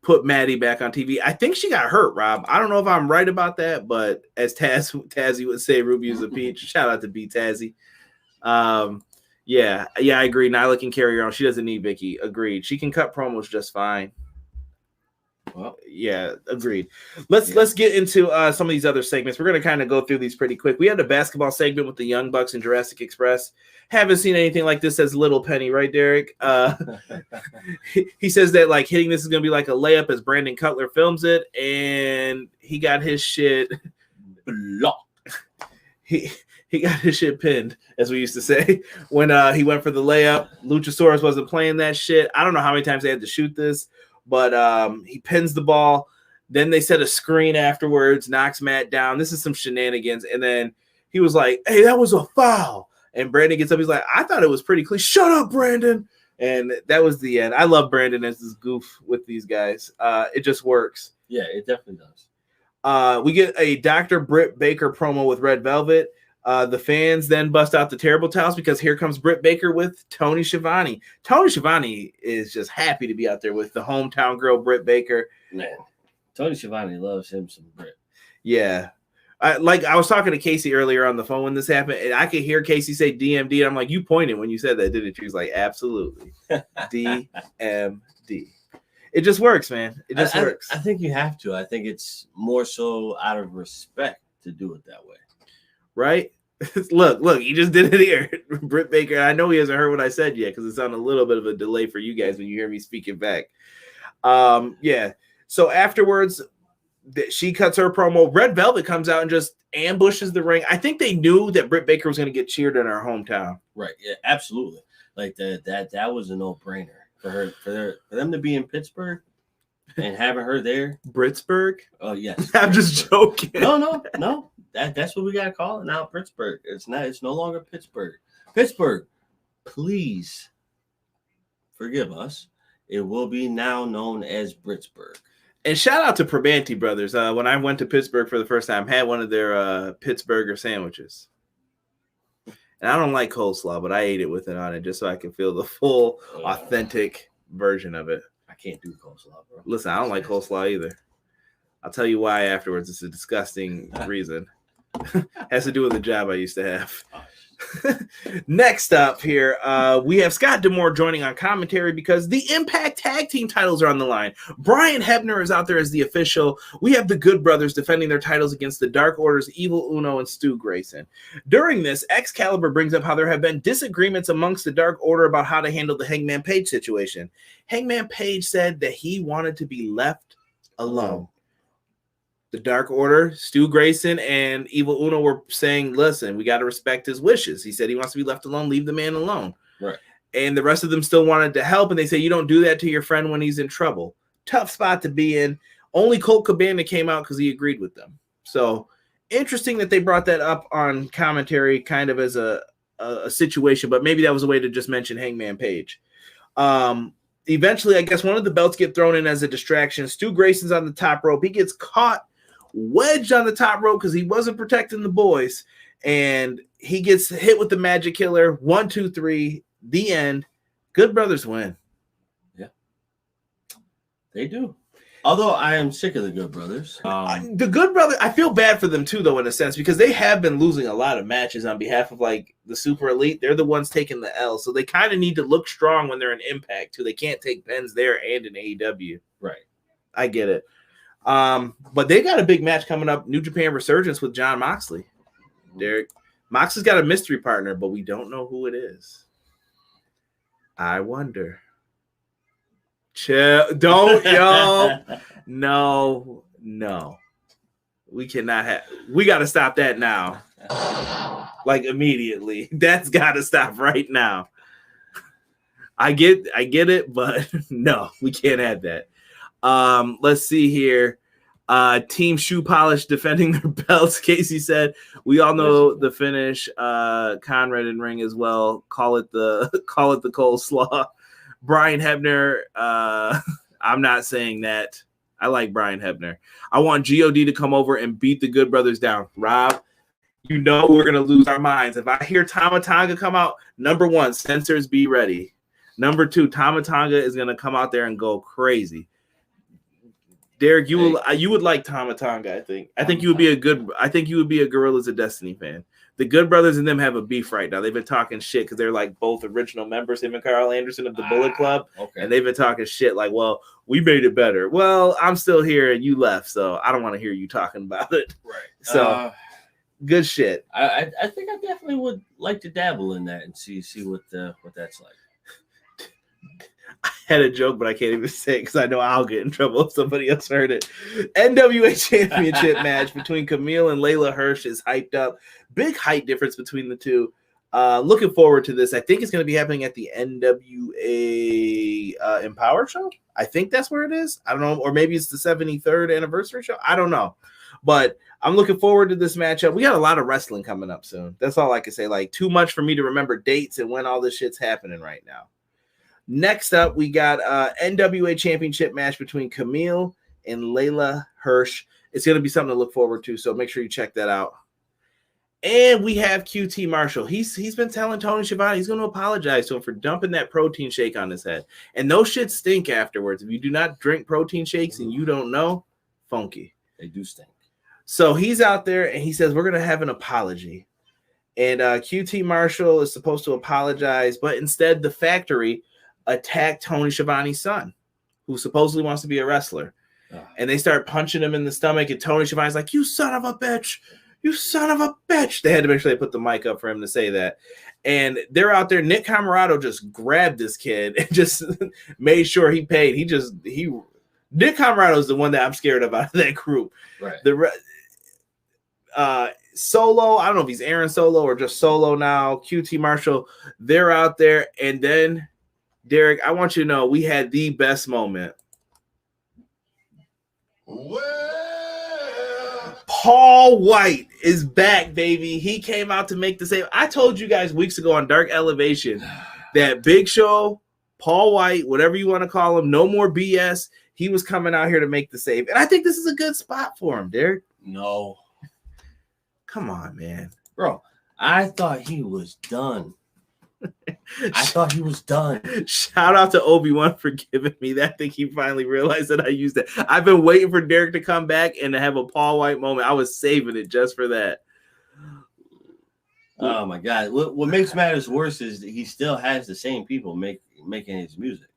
Put Maddie back on TV. I think she got hurt, Rob. I don't know if I'm right about that, but as Tazzy would say, Ruby is a peach. Shout out to B Tazzy. Yeah, I agree. Nyla can carry her on. She doesn't need Vicky. Agreed. She can cut promos just fine. Well, yeah, agreed. Let's get into some of these other segments. We're going to kind of go through these pretty quick. We had a basketball segment with the Young Bucks and Jurassic Express. Haven't seen anything like this as Little Penny, right, Derek? He says that like hitting this is going to be like a layup as Brandon Cutler films it, and he got his shit blocked. He got his shit pinned, as we used to say, when he went for the layup. Luchasaurus wasn't playing that shit. I don't know how many times they had to shoot this, but he pins the ball. Then they set a screen afterwards, knocks Matt down. This is some shenanigans. And then he was like, hey, that was a foul. And Brandon gets up. He's like, I thought it was pretty clean. Shut up, Brandon. And that was the end. I love Brandon as this goof with these guys. It just works.
Yeah, it definitely does.
We get a Dr. Britt Baker promo with Red Velvet. The fans then bust out the terrible towels because here comes Britt Baker with Tony Schiavone. Tony Schiavone is just happy to be out there with the hometown girl, Britt Baker.
Man, Tony Schiavone loves him some Britt.
Yeah. I was talking to Casey earlier on the phone when this happened, and I could hear Casey say DMD. I'm like, you pointed when you said that, didn't you? She was like, absolutely. DMD. It just works, man. It just works.
I think you have to. I think it's more so out of respect to do it that way. Right?
Look, he just did it here. Britt Baker. I know he hasn't heard what I said yet because it's on a little bit of a delay for you guys when you hear me speaking back. Yeah. So afterwards, she cuts her promo. Red Velvet comes out and just ambushes the ring. I think they knew that Britt Baker was going to get cheered in her hometown.
Right. Yeah, absolutely. Like that was a no-brainer for them to be in Pittsburgh and having her there.
Britsburg?
Oh, yes.
I'm just joking.
No. That's what we got to call it now, Pittsburgh. It's no longer Pittsburgh. Pittsburgh, please forgive us. It will be now known as Britsburg.
And shout out to Probanti Brothers. When I went to Pittsburgh for the first time, had one of their Pittsburgher sandwiches. And I don't like coleslaw, but I ate it with it on it just so I can feel the full, authentic version of it.
I can't do coleslaw, bro.
Listen, I don't like coleslaw either. I'll tell you why afterwards. It's a disgusting reason. Has to do with the job I used to have. Next up here, we have Scott D'Amore joining on commentary because the Impact Tag Team titles are on the line. Brian Hebner is out there as the official. We have the Good Brothers defending their titles against the Dark Order's Evil Uno and Stu Grayson. During this, Excalibur brings up how there have been disagreements amongst the Dark Order about how to handle the Hangman Page situation. Hangman Page said that he wanted to be left alone. The Dark Order, Stu Grayson, and Evil Uno were saying, listen, we got to respect his wishes. He said he wants to be left alone. Leave the man alone.
Right.
And the rest of them still wanted to help, and they say, you don't do that to your friend when he's in trouble. Tough spot to be in. Only Colt Cabana came out because he agreed with them. So interesting that they brought that up on commentary kind of as a situation, but maybe that was a way to just mention Hangman Page. Eventually, I guess one of the belts get thrown in as a distraction. Stu Grayson's on the top rope. He gets caught wedged on the top rope because he wasn't protecting the boys, and he gets hit with the Magic Killer. 1, 2, 3, the end. Good Brothers win.
Yeah, they do. Although I am sick of the Good Brothers.
The Good Brothers, I feel bad for them too, though, in a sense, because they have been losing a lot of matches on behalf of like the Super Elite. They're the ones taking the L, so they kind of need to look strong when they're in Impact too. They can't take pens there and in AEW.
Right.
I get it. But they got a big match coming up, New Japan Resurgence with Jon Moxley. Derek, Moxley's got a mystery partner, but we don't know who it is. I wonder. Chill. Don't, yo. No. We cannot have. We got to stop that now. Like immediately. That's got to stop right now. I get it, but no, we can't have that. Let's see here. Team Shoe Polish defending their belts. Casey said, we all know the finish. Conrad in ring as well. Call it the coleslaw. Brian Hebner. I'm not saying that. I like Brian Hebner. I want God to come over and beat the Good Brothers down. Rob, you know we're going to lose our minds. If I hear Tama Tonga come out, number one, censors be ready. Number two, Tama Tonga is going to come out there and go crazy. Derek, you would like Tama Tonga, I think. I think you would be a Gorillas of Destiny fan. The Good Brothers and them have a beef right now. They've been talking shit because they're like both original members, him and Carl Anderson of the Bullet Club. Okay. And they've been talking shit like, well, we made it better. Well, I'm still here and you left, so I don't want to hear you talking about it.
Right.
So good shit.
I think I definitely would like to dabble in that and see what that's like.
I had a joke, but I can't even say it because I know I'll get in trouble if somebody else heard it. NWA Championship match between Camille and Layla Hirsch is hyped up. Big height difference between the two. Looking forward to this. I think it's going to be happening at the NWA Empower show. I think that's where it is. I don't know. Or maybe it's the 73rd anniversary show. I don't know. But I'm looking forward to this matchup. We got a lot of wrestling coming up soon. That's all I can say. Like, too much for me to remember dates and when all this shit's happening right now. Next up, we got NWA Championship match between Camille and Layla Hirsch. It's going to be something to look forward to, so make sure you check that out. And we have QT Marshall. He's been telling Tony Schiavone he's going to apologize to him for dumping that protein shake on his head. And those shit stink afterwards. If you do not drink protein shakes and you don't know, funky.
They do stink. So
he's out there and he says, we're going to have an apology. And QT Marshall is supposed to apologize, but instead the factory attacked Tony Schiavone's son, who supposedly wants to be a wrestler. And they start punching him in the stomach, and Tony Schiavone's like, you son of a bitch. You son of a bitch. They had to make sure they put the mic up for him to say that. And they're out there. Nick Camarado just grabbed this kid and just made sure he paid. Nick Camarado is the one that I'm scared of out of that group.
Right.
Solo, I don't know if he's Aaron Solo or just Solo now. QT Marshall, they're out there. And then, Derek, I want you to know we had the best moment. Well, Paul White is back, baby. He came out to make the save. I told you guys weeks ago on Dark Elevation that Big Show, Paul White, whatever you want to call him, no more BS. He was coming out here to make the save. And I think this is a good spot for him, Derek.
No.
Come on, man.
Bro, I thought he was done. Shout
out to Obi-Wan for giving me that. I think he finally realized that I used it. I've been waiting for Derek to come back and to have a Paul White moment. I was saving it just for that.
Oh my God. What makes matters worse is that he still has the same people making his music.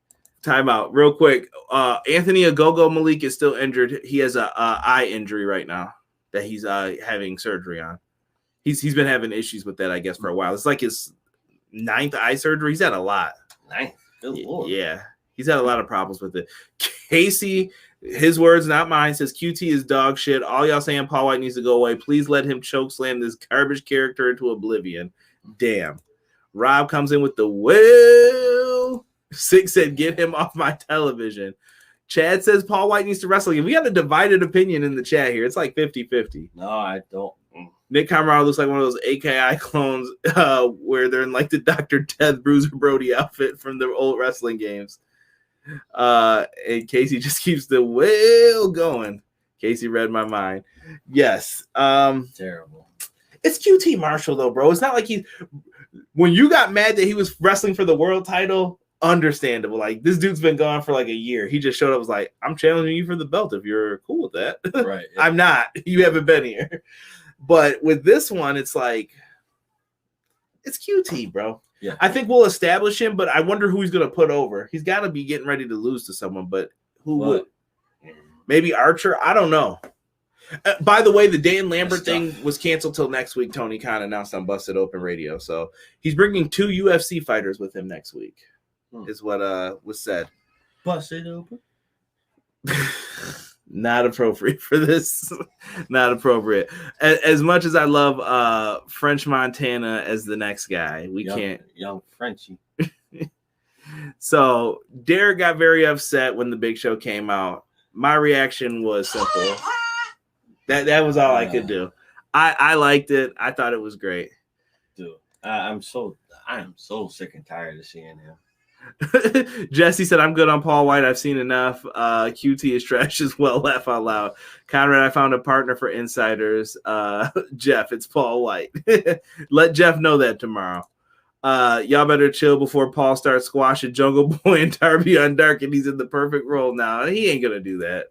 Time out real quick. Anthony Ogogo Malik is still injured. He has a eye injury right now that he's having surgery on. He's been having issues with that, I guess, for a while. It's like his 9th eye surgery. He's had a lot.
9th? Good Lord.
Yeah. He's had a lot of problems with it. Casey, his words, not mine, says QT is dog shit. All y'all saying Paul White needs to go away. Please let him choke slam this garbage character into oblivion. Damn. Rob comes in with the well. Six said, get him off my television. Chad says Paul White needs to wrestle again. We got a divided opinion in the chat here. It's like 50-50.
No, I don't.
Nick Camarado looks like one of those AKI clones where they're in like the Dr. Death Bruiser Brody outfit from the old wrestling games. And Casey just keeps the whale going. Casey read my mind. Yes.
Terrible.
It's QT Marshall though, bro. It's not like when you got mad that he was wrestling for the world title, understandable. Like this dude's been gone for like a year. He just showed up, was like, I'm challenging you for the belt if you're cool with that.
Right. Yeah.
I'm not. You haven't been here. But with this one, it's like, it's QT, bro.
Yeah.
I think we'll establish him, but I wonder who he's going to put over. He's got to be getting ready to lose to someone, but who would? Maybe Archer? I don't know. By the way, the Dan Lambert thing was canceled till next week. Tony Khan announced on Busted Open Radio. So he's bringing 2 UFC fighters with him next week, is what was said.
Busted Open?
Not appropriate for this. Not appropriate. As much as I love French Montana as the next guy, we can't.
Young Frenchie.
So Derek got very upset when the Big Show came out. My reaction was simple. That was all I could do. I liked it. I thought it was great.
Dude, I am so sick and tired of seeing him.
Jesse said, I'm good on Paul White. I've seen enough. QT is trash as well. Laugh out loud. Conrad, I found a partner for insiders. Jeff, it's Paul White. Let Jeff know that tomorrow. Y'all better chill before Paul starts squashing Jungle Boy and Darby on Dark, and he's in the perfect role now. He ain't going to do that.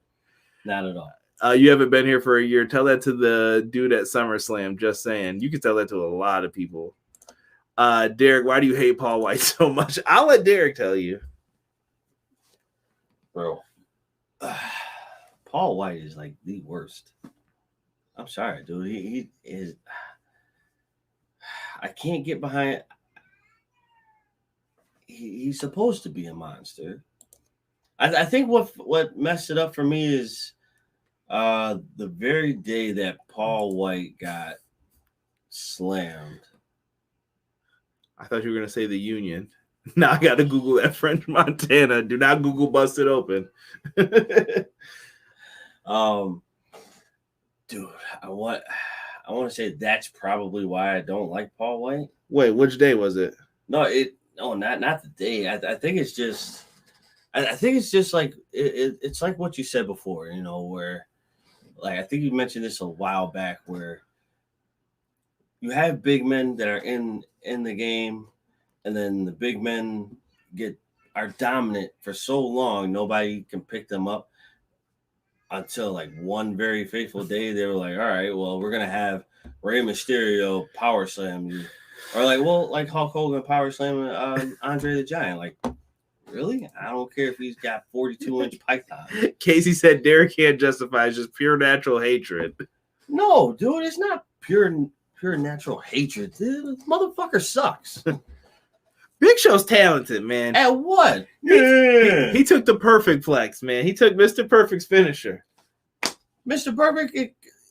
Not at all.
You haven't been here for a year. Tell that to the dude at SummerSlam. Just saying. You can tell that to a lot of people. Derek, why do you hate Paul White so much? I'll let Derek tell you.
Bro, Paul White is like the worst. I'm sorry, dude. He is. I can't get behind. He's supposed to be a monster. I think what messed it up for me is the very day that Paul White got slammed.
I thought you were going to say the Union. Now I got to Google that French Montana. Do not Google Busted Open.
Dude, I want to say that's probably why I don't like Paul White.
Wait, which day was it?
No, not the day. I think it's just like it's like what you said before, you know, where like I think you mentioned this a while back where you have big men that are in the game, and then the big men are dominant for so long nobody can pick them up until like one very fateful day they were like, all right, well, we're gonna have Rey Mysterio power slam you, or like Hulk Hogan power slam Andre the Giant. Like, really? I don't care if he's got 42-inch python.
Casey said Derek can't justify, it's just pure natural hatred.
No, dude, it's not pure natural hatred. This motherfucker sucks.
Big Show's talented, man.
At what?
He took the perfect flex, man. He took Mr. Perfect's finisher.
Mr. Perfect,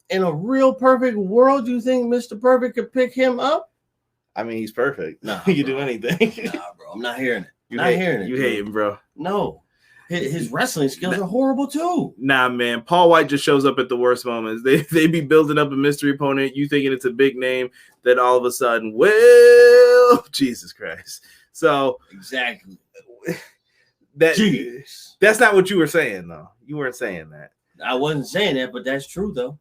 in a real perfect world, you think Mr. Perfect could pick him up?
I mean, he's perfect.
Nah,
he can
bro.
Do anything.
Nah, bro. I'm not hearing it.
You
Dude.
hate him, bro.
No. His wrestling skills are horrible, too.
Nah, man. Paul White just shows up at the worst moments. They be building up a mystery opponent. You thinking it's a big name. Then all of a sudden, well, Jesus Christ. So
exactly.
That's not what you were saying, though. You weren't saying that.
I wasn't saying that, but that's true, though.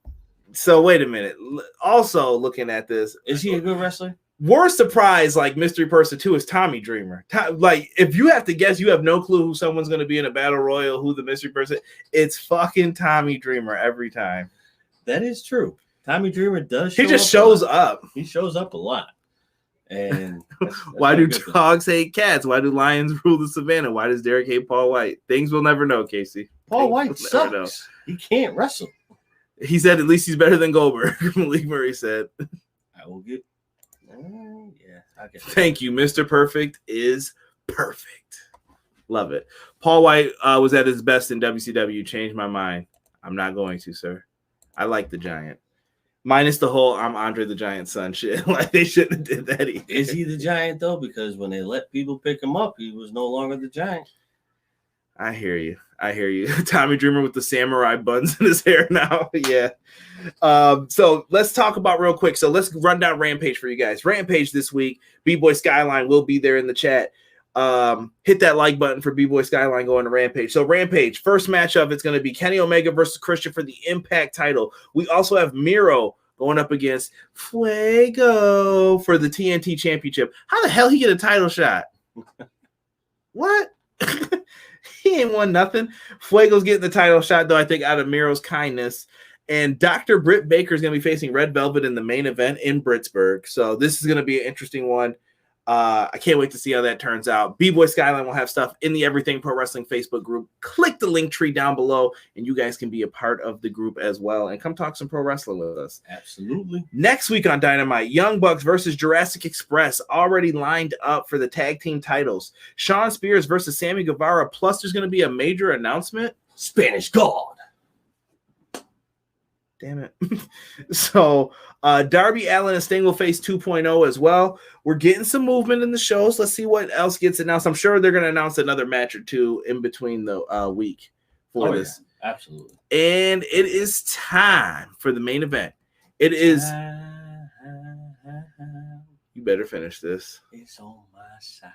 So wait a minute. Also looking at this.
Is he a good wrestler?
Worst surprise, like Mystery Person 2, is Tommy Dreamer. Like, if you have to guess, you have no clue who someone's going to be in a battle royal, who the Mystery Person. It's fucking Tommy Dreamer every time.
That is true. Tommy Dreamer does.
He just shows up.
He shows up a lot. And that's
why do dogs hate cats? Why do lions rule the savannah? Why does Derek hate Paul White? Things we'll never know, Casey.
Paul White sucks. He can't wrestle.
He said at least he's better than Goldberg. Malik Murray said.
I will get. Yeah, I guess.
Thank you. Mr. Perfect is perfect. Love it. Paul White was at his best in WCW. Changed my mind. I'm not going to, sir. I like the Giant. Minus the whole I'm Andre the Giant's son shit. Like, they shouldn't have did that either.
Is he the Giant, though? Because when they let people pick him up, he was no longer the Giant.
I hear you. Tommy Dreamer with the samurai buns in his hair now. Yeah. So let's talk about real quick. So let's run down Rampage for you guys. Rampage this week. B-Boy Skyline will be there in the chat. Hit that like button for B-Boy Skyline going to Rampage. So Rampage, first matchup, it's going to be Kenny Omega versus Christian for the Impact title. We also have Miro going up against Fuego for the TNT Championship. How the hell he get a title shot? What? He ain't won nothing. Fuego's getting the title shot, though, I think, out of Miro's kindness. And Dr. Britt Baker is going to be facing Red Velvet in the main event in Pittsburgh. So this is going to be an interesting one. I can't wait to see how that turns out. B-Boy Skyline will have stuff in the Everything Pro Wrestling Facebook group. Click the link tree down below, and you guys can be a part of the group as well. And come talk some pro wrestling with us.
Absolutely.
Next week on Dynamite, Young Bucks versus Jurassic Express already lined up for the tag team titles. Shawn Spears versus Sammy Guevara. Plus, there's going to be a major announcement.
Spanish God.
Damn it. So Darby Allin and Sting will face 2.0 as well. We're getting some movement in the shows. Let's see what else gets announced. I'm sure they're going to announce another match or two in between the week for this.
Absolutely.
And it is time for the main event. It is. You better finish this.
It's on my side.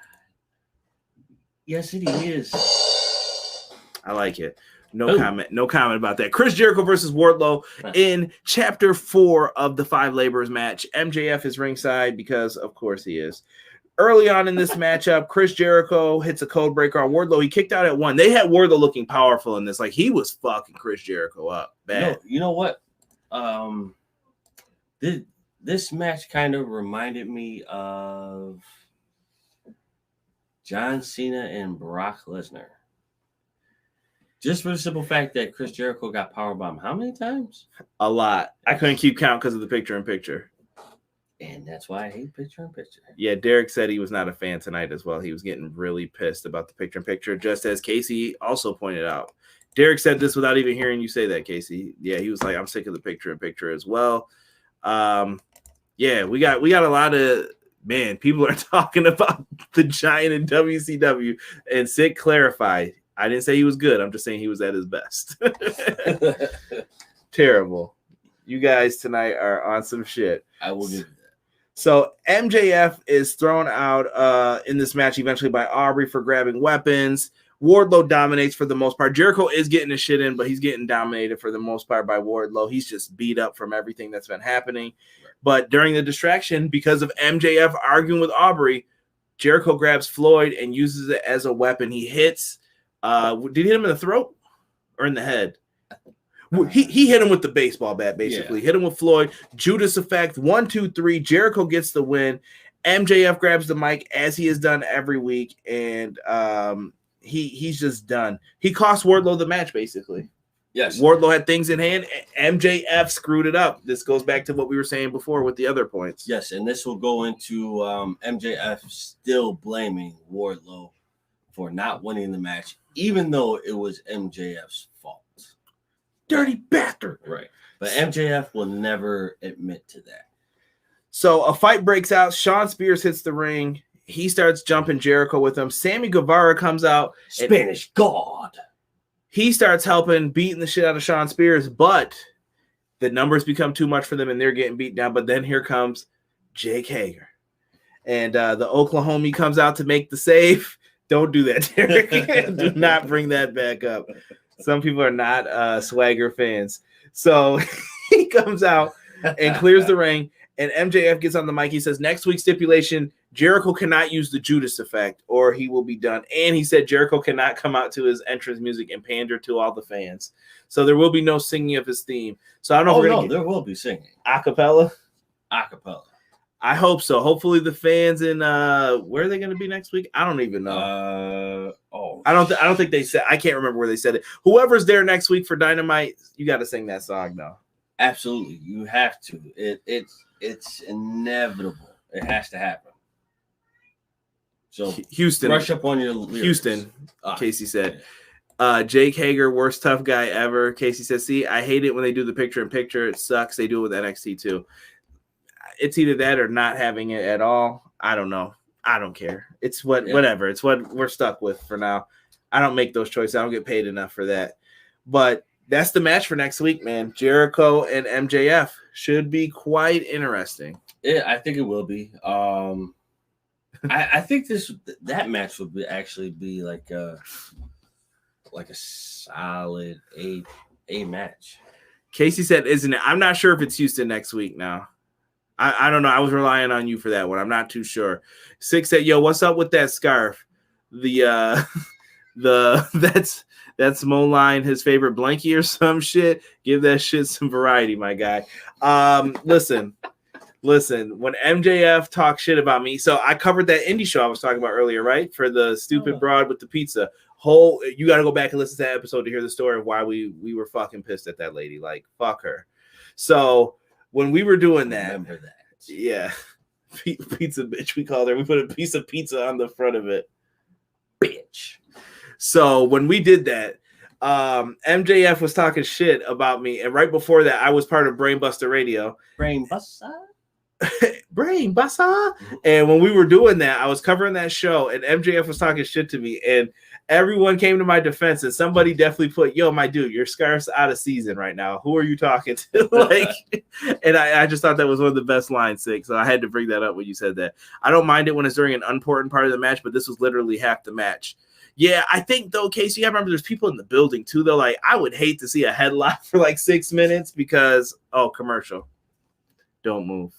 Yes, it is.
I like it. No comment about that. Chris Jericho versus Wardlow in Chapter 4 of the 5 Laborers match. MJF is ringside because, of course, he is. Early on in this matchup, Chris Jericho hits a code breaker on Wardlow. He kicked out at 1. They had Wardlow looking powerful in this. Like, he was fucking Chris Jericho up bad.
You know what? This match kind of reminded me of John Cena and Brock Lesnar. Just for the simple fact that Chris Jericho got powerbombed how many times?
A lot. I couldn't keep count because of the picture-in-picture.
And that's why I hate picture-in-picture.
Yeah, Derek said he was not a fan tonight as well. He was getting really pissed about the picture-in-picture, just as Casey also pointed out. Derek said this without even hearing you say that, Casey. Yeah, he was like, I'm sick of the picture-in-picture as well. Yeah, we got a lot of, man, people are talking about the Giant in WCW, and Sid clarified. I didn't say he was good. I'm just saying he was at his best. Terrible. You guys tonight are on some shit.
I will give you that.
So MJF is thrown out in this match eventually by Aubrey for grabbing weapons. Wardlow dominates for the most part. Jericho is getting his shit in, but he's getting dominated for the most part by Wardlow. He's just beat up from everything that's been happening. But during the distraction, because of MJF arguing with Aubrey, Jericho grabs Floyd and uses it as a weapon. He hits. Did he hit him in the throat or in the head? He hit him with the baseball bat, basically. Yeah. Hit him with Floyd. Judas effect. 1, 2, 3. Jericho gets the win. MJF grabs the mic as he has done every week, and he's just done. He cost Wardlow the match, basically.
Yes.
Wardlow had things in hand. MJF screwed it up. This goes back to what we were saying before with the other points.
Yes, and this will go into MJF still blaming Wardlow for not winning the match, even though it was MJF's fault.
Dirty bastard.
Right. But MJF will never admit to that.
So a fight breaks out. Shawn Spears hits the ring. He starts jumping Jericho with him. Sammy Guevara comes out.
Spanish God.
He starts helping, beating the shit out of Shawn Spears, but the numbers become too much for them and they're getting beat down. But then here comes Jake Hager. And the Oklahoma comes out to make the save. Don't do that, Derek. Do not bring that back up. Some people are not Swagger fans. So he comes out and clears the ring, and MJF gets on the mic. He says, next week's stipulation, Jericho cannot use the Judas effect or he will be done. And he said Jericho cannot come out to his entrance music and pander to all the fans. So there will be no singing of his theme. So I don't know if we're going to
there will be singing.
Acapella?
Acapella.
I hope so. Hopefully the fans in where are they going to be next week? I don't even know. I don't think they said. I can't remember where they said it. Whoever's there next week for Dynamite, you got to sing that song now.
Absolutely, you have to. It's inevitable. It has to happen. So
Houston,
brush up on your lyrics.
Houston. Casey said. Jake Hager, worst tough guy ever. Casey says, see, I hate it when they do the picture-in-picture. It sucks. They do it with NXT too. It's either that or not having it at all. I don't know. I don't care. It's whatever. It's what we're stuck with for now. I don't make those choices. I don't get paid enough for that. But that's the match for next week, man. Jericho and MJF should be quite interesting.
Yeah, I think it will be. I think that match would actually be like a solid A match.
Casey said, isn't it? I'm not sure if it's Houston next week now. I don't know. I was relying on you for that one. I'm not too sure. Six said, yo, what's up with that scarf? That's Moline, his favorite blankie or some shit. Give that shit some variety, my guy. Listen, when MJF talks shit about me, so I covered that indie show I was talking about earlier, right? For the stupid broad with the pizza. You got to go back and listen to that episode to hear the story of why we were fucking pissed at that lady. Like, fuck her. So when we were doing that,
remember that.
Yeah, pizza bitch, we called her. We put a piece of pizza on the front of it, bitch. So when we did that, MJF was talking shit about me, and right before that, I was part of Brainbuster Radio.
Brainbuster.
And when we were doing that, I was covering that show, and MJF was talking shit to me, and everyone came to my defense, and somebody definitely put, "Yo, my dude, your scarf's out of season right now. Who are you talking to?" Like, and I just thought that was one of the best lines, Sick. So I had to bring that up when you said that. I don't mind it when it's during an important part of the match, but this was literally half the match. Yeah, I think though, Casey, I remember there's people in the building too. Though, like, I would hate to see a headlock for like 6 minutes because commercial. Don't move.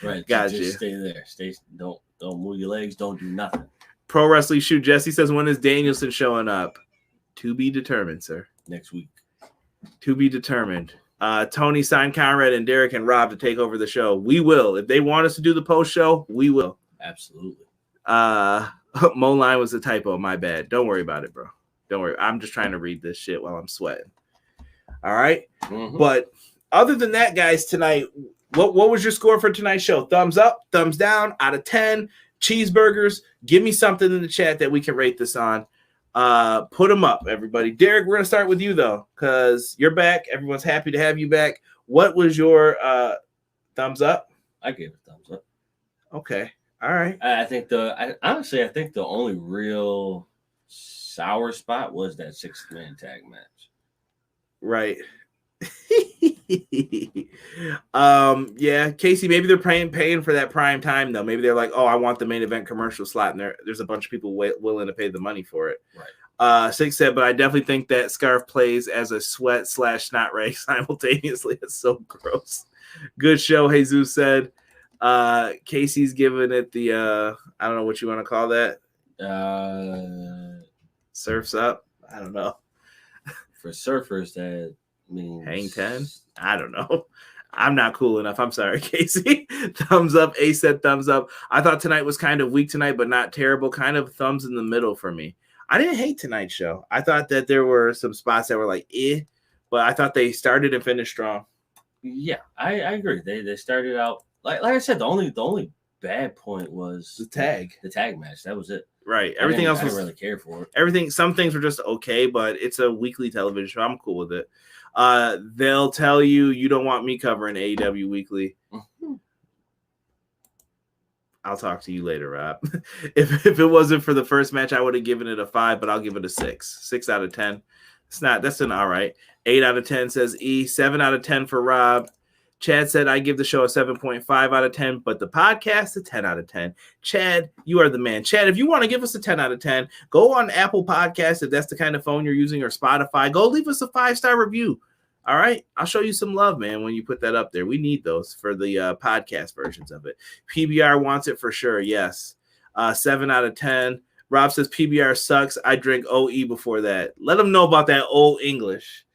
Right.
Got
just
you.
Stay there. Don't move your legs. Don't do nothing.
Pro Wrestling Shoot. Jesse says, when is Danielson showing up? To be determined, sir.
Next week.
To be determined. Tony signed Conrad and Derek and Rob to take over the show. We will. If they want us to do the post show, we will.
Absolutely.
Mo line was a typo. My bad. Don't worry about it, bro. Don't worry. I'm just trying to read this shit while I'm sweating. All right.
Mm-hmm.
But other than that, guys, tonight, what was your score for tonight's show? Thumbs up, thumbs down, out of 10, cheeseburgers. Give me something in the chat that we can rate this on. Put them up, everybody. Derek, we're going to start with you, though, because you're back. Everyone's happy to have you back. What was your thumbs up?
I gave it a thumbs up.
Okay. All right.
I think the only real sour spot was that 6-man tag match.
Right. Yeah, Casey, maybe they're paying for that prime time though. Maybe they're like, oh, I want the main event commercial slot, and there's a bunch of people willing to pay the money for it.
Right.
Six said, but I definitely think that scarf plays as a sweat/snot rag simultaneously. It's so gross. Good show, Jesus said. Casey's giving it the I don't know what you want to call that. Surfs up. I don't know.
For surfers, that means
hang 10. I don't know. I'm not cool enough. I'm sorry, Casey. Thumbs up. A said thumbs up. I thought tonight was kind of weak tonight, but not terrible. Kind of thumbs in the middle for me. I didn't hate tonight's show. I thought that there were some spots that were like, but I thought they started and finished strong.
Yeah, I agree. They started out like I said. The only bad point was
the tag
match. That was it.
Right. Everything else
I didn't really care for it.
Everything. Some things were just okay, but it's a weekly television show. I'm cool with it. They'll tell you don't want me covering AEW weekly.
Mm-hmm.
I'll talk to you later, Rob. If it wasn't for the first match, I would have given it a 5, but I'll give it a 6. 6 out of 10. That's an all right. 8 out of 10 says E. 7 out of 10 for Rob. Chad said, I give the show a 7.5 out of 10, but the podcast a 10 out of 10. Chad, you are the man. Chad, if you want to give us a 10 out of 10, go on Apple Podcasts if that's the kind of phone you're using, or Spotify. Go leave us a 5-star review. All right? I'll show you some love, man, when you put that up there. We need those for the podcast versions of it. PBR wants it for sure, yes. 7 out of 10. Rob says, PBR sucks. I drink OE before that. Let them know about that old English.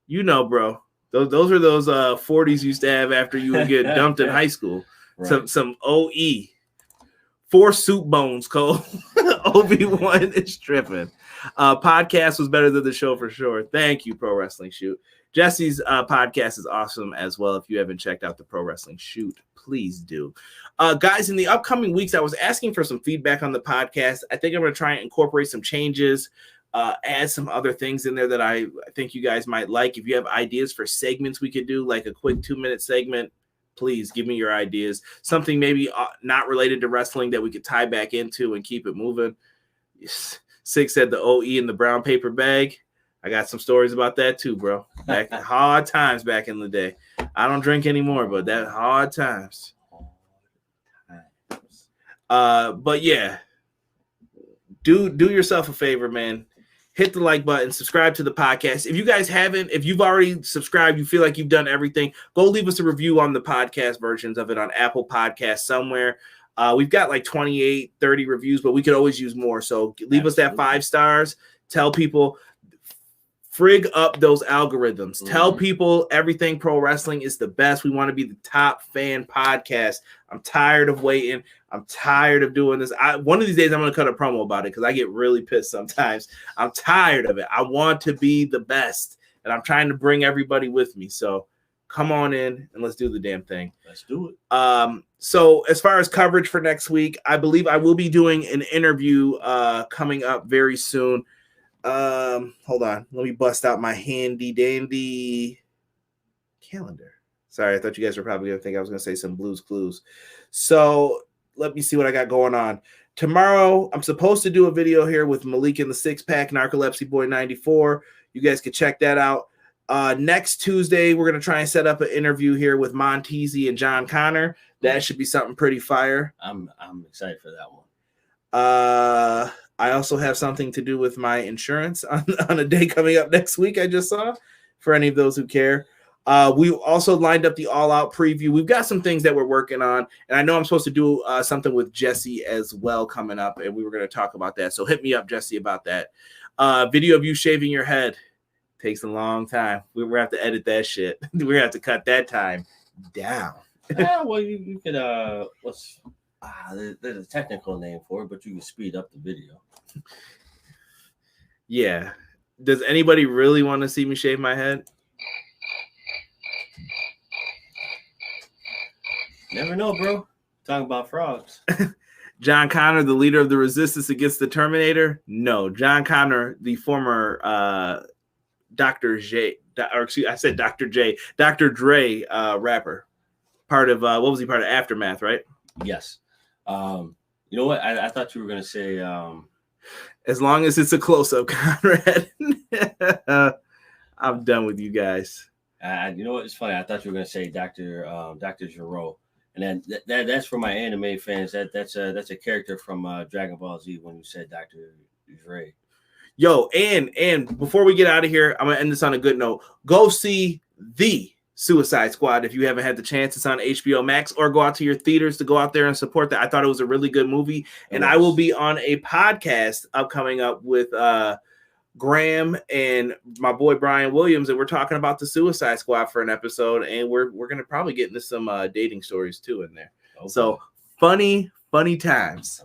You know, bro. Those are those 40s used to have after you would get dumped in high school. Right. Some OE. 4 soup bones, Cole. Obi-Wan is tripping. Podcast was better than the show for sure. Thank you, Pro Wrestling Shoot. Jesse's podcast is awesome as well. If you haven't checked out the Pro Wrestling Shoot, please do. Guys, in the upcoming weeks, I was asking for some feedback on the podcast. I think I'm going to try and incorporate some changes. Add some other things in there that I think you guys might like. If you have ideas for segments we could do, like a quick 2-minute segment, please give me your ideas. Something maybe not related to wrestling that we could tie back into and keep it moving. 6 said the OE in the brown paper bag. I got some stories about that too, bro. Back hard times back in the day. I don't drink anymore, but that hard times. But yeah, do yourself a favor, man. Hit the like button, subscribe to the podcast. If you guys haven't, if you've already subscribed, you feel like you've done everything, go leave us a review on the podcast versions of it on Apple Podcasts somewhere. We've got like 28, 30 reviews, but we could always use more. So leave us that 5 stars. Tell people, frig up those algorithms. Mm-hmm. Tell people Everything Pro Wrestling is the best. We want to be the top fan podcast. I'm tired of waiting. I'm tired of doing this. One of these days I'm going to cut a promo about it because I get really pissed sometimes. I'm tired of it. I want to be the best, and I'm trying to bring everybody with me. So come on in and let's do the damn thing.
Let's do it.
So as far as coverage for next week, I believe I will be doing an interview coming up very soon. Hold on. Let me bust out my handy dandy calendar. Sorry, I thought you guys were probably going to think I was going to say some Blues Clues. So let me see what I got going on. Tomorrow, I'm supposed to do a video here with Malik in the Six Pack, Narcolepsy Boy 94. You guys can check that out. Next Tuesday, we're going to try and set up an interview here with Montezi and John Connor. That should be something pretty fire.
I'm excited for that one.
I also have something to do with my insurance on a day coming up next week. I just saw, for any of those who care. We also lined up the all-out preview. We've got some things that we're working on, and I know I'm supposed to do something with Jesse as well coming up, and we were going to talk about that. So hit me up, Jesse, about that. Video of you shaving your head takes a long time. We're going to have to edit that shit. We're going to have to cut that time down.
Yeah, well, you could, there's a technical name for it, but you can speed up the video.
Yeah. Does anybody really want to see me shave my head?
Never know, bro. Talking about frogs.
John Connor, the leader of the resistance against the Terminator? No. John Connor, the former Dr. J, or excuse, I said Dr. J, Dr. Dre rapper. Part of, what was he part of? Aftermath, right?
Yes. You know what? I thought you were going to say...
as long as it's a close-up, Conrad. I'm done with you guys.
You know what? It's funny. I thought you were going to say Dr. Giro. And then that's for my anime fans. That's a character from Dragon Ball Z when you said Dr. Dre.
Yo, and before we get out of here, I'm gonna end this on a good note. Go see The Suicide Squad if you haven't had the chance. It's on HBO Max, or go out to your theaters to go out there and support that. I thought it was a really good movie, and I will be on a podcast coming up with Graham and my boy Brian Williams, and we're talking about the Suicide Squad for an episode, and we're gonna probably get into some dating stories too in there. Okay. So funny times.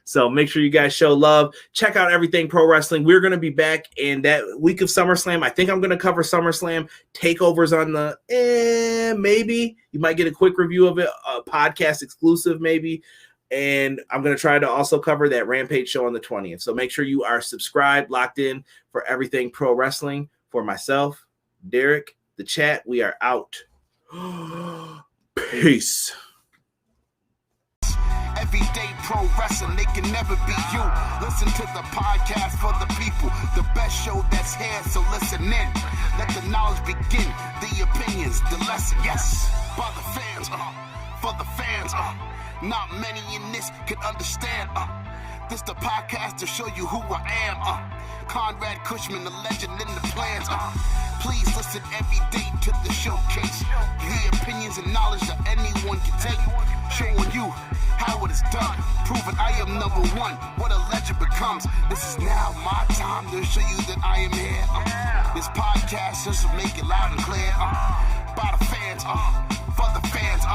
So make sure you guys show love. Check out Everything Pro Wrestling. We're gonna be back in that week of SummerSlam. I think I'm gonna cover SummerSlam. Takeovers on the maybe you might get a quick review of it, a podcast exclusive maybe. And I'm going to try to also cover that Rampage show on the 20th. So make sure you are subscribed, locked in for Everything Pro Wrestling. For myself, Derek, the chat, we are out. Peace.
Everyday pro wrestling, they can never be you. Listen to the podcast for the people, the best show that's here, so listen in. Let the knowledge begin, the opinions, the lesson, yes. By the fans, for the fans, not many in this can understand. This the podcast to show you who I am. Conrad Cushman, the legend in the plans. Please listen every day to the showcase. The opinions and knowledge that anyone can take. Showing you how it is done. Proving I am number one. What a legend becomes. This is now my time to show you that I am here. This podcast just to make it loud and clear. By the fans, for the fans.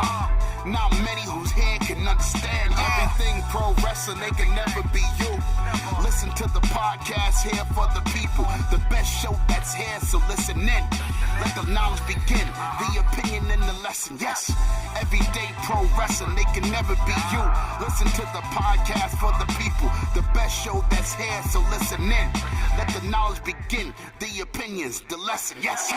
Not many who's here can understand everything pro wrestling. They can never be you. Listen to the podcast here for the people, the best show that's here. So listen in. Let the knowledge begin, the opinion and the lesson. Yes, everyday pro wrestling. They can never be you. Listen to the podcast for the people, the best show that's here. So listen in. Let the knowledge begin, the opinions, the lesson. Yes.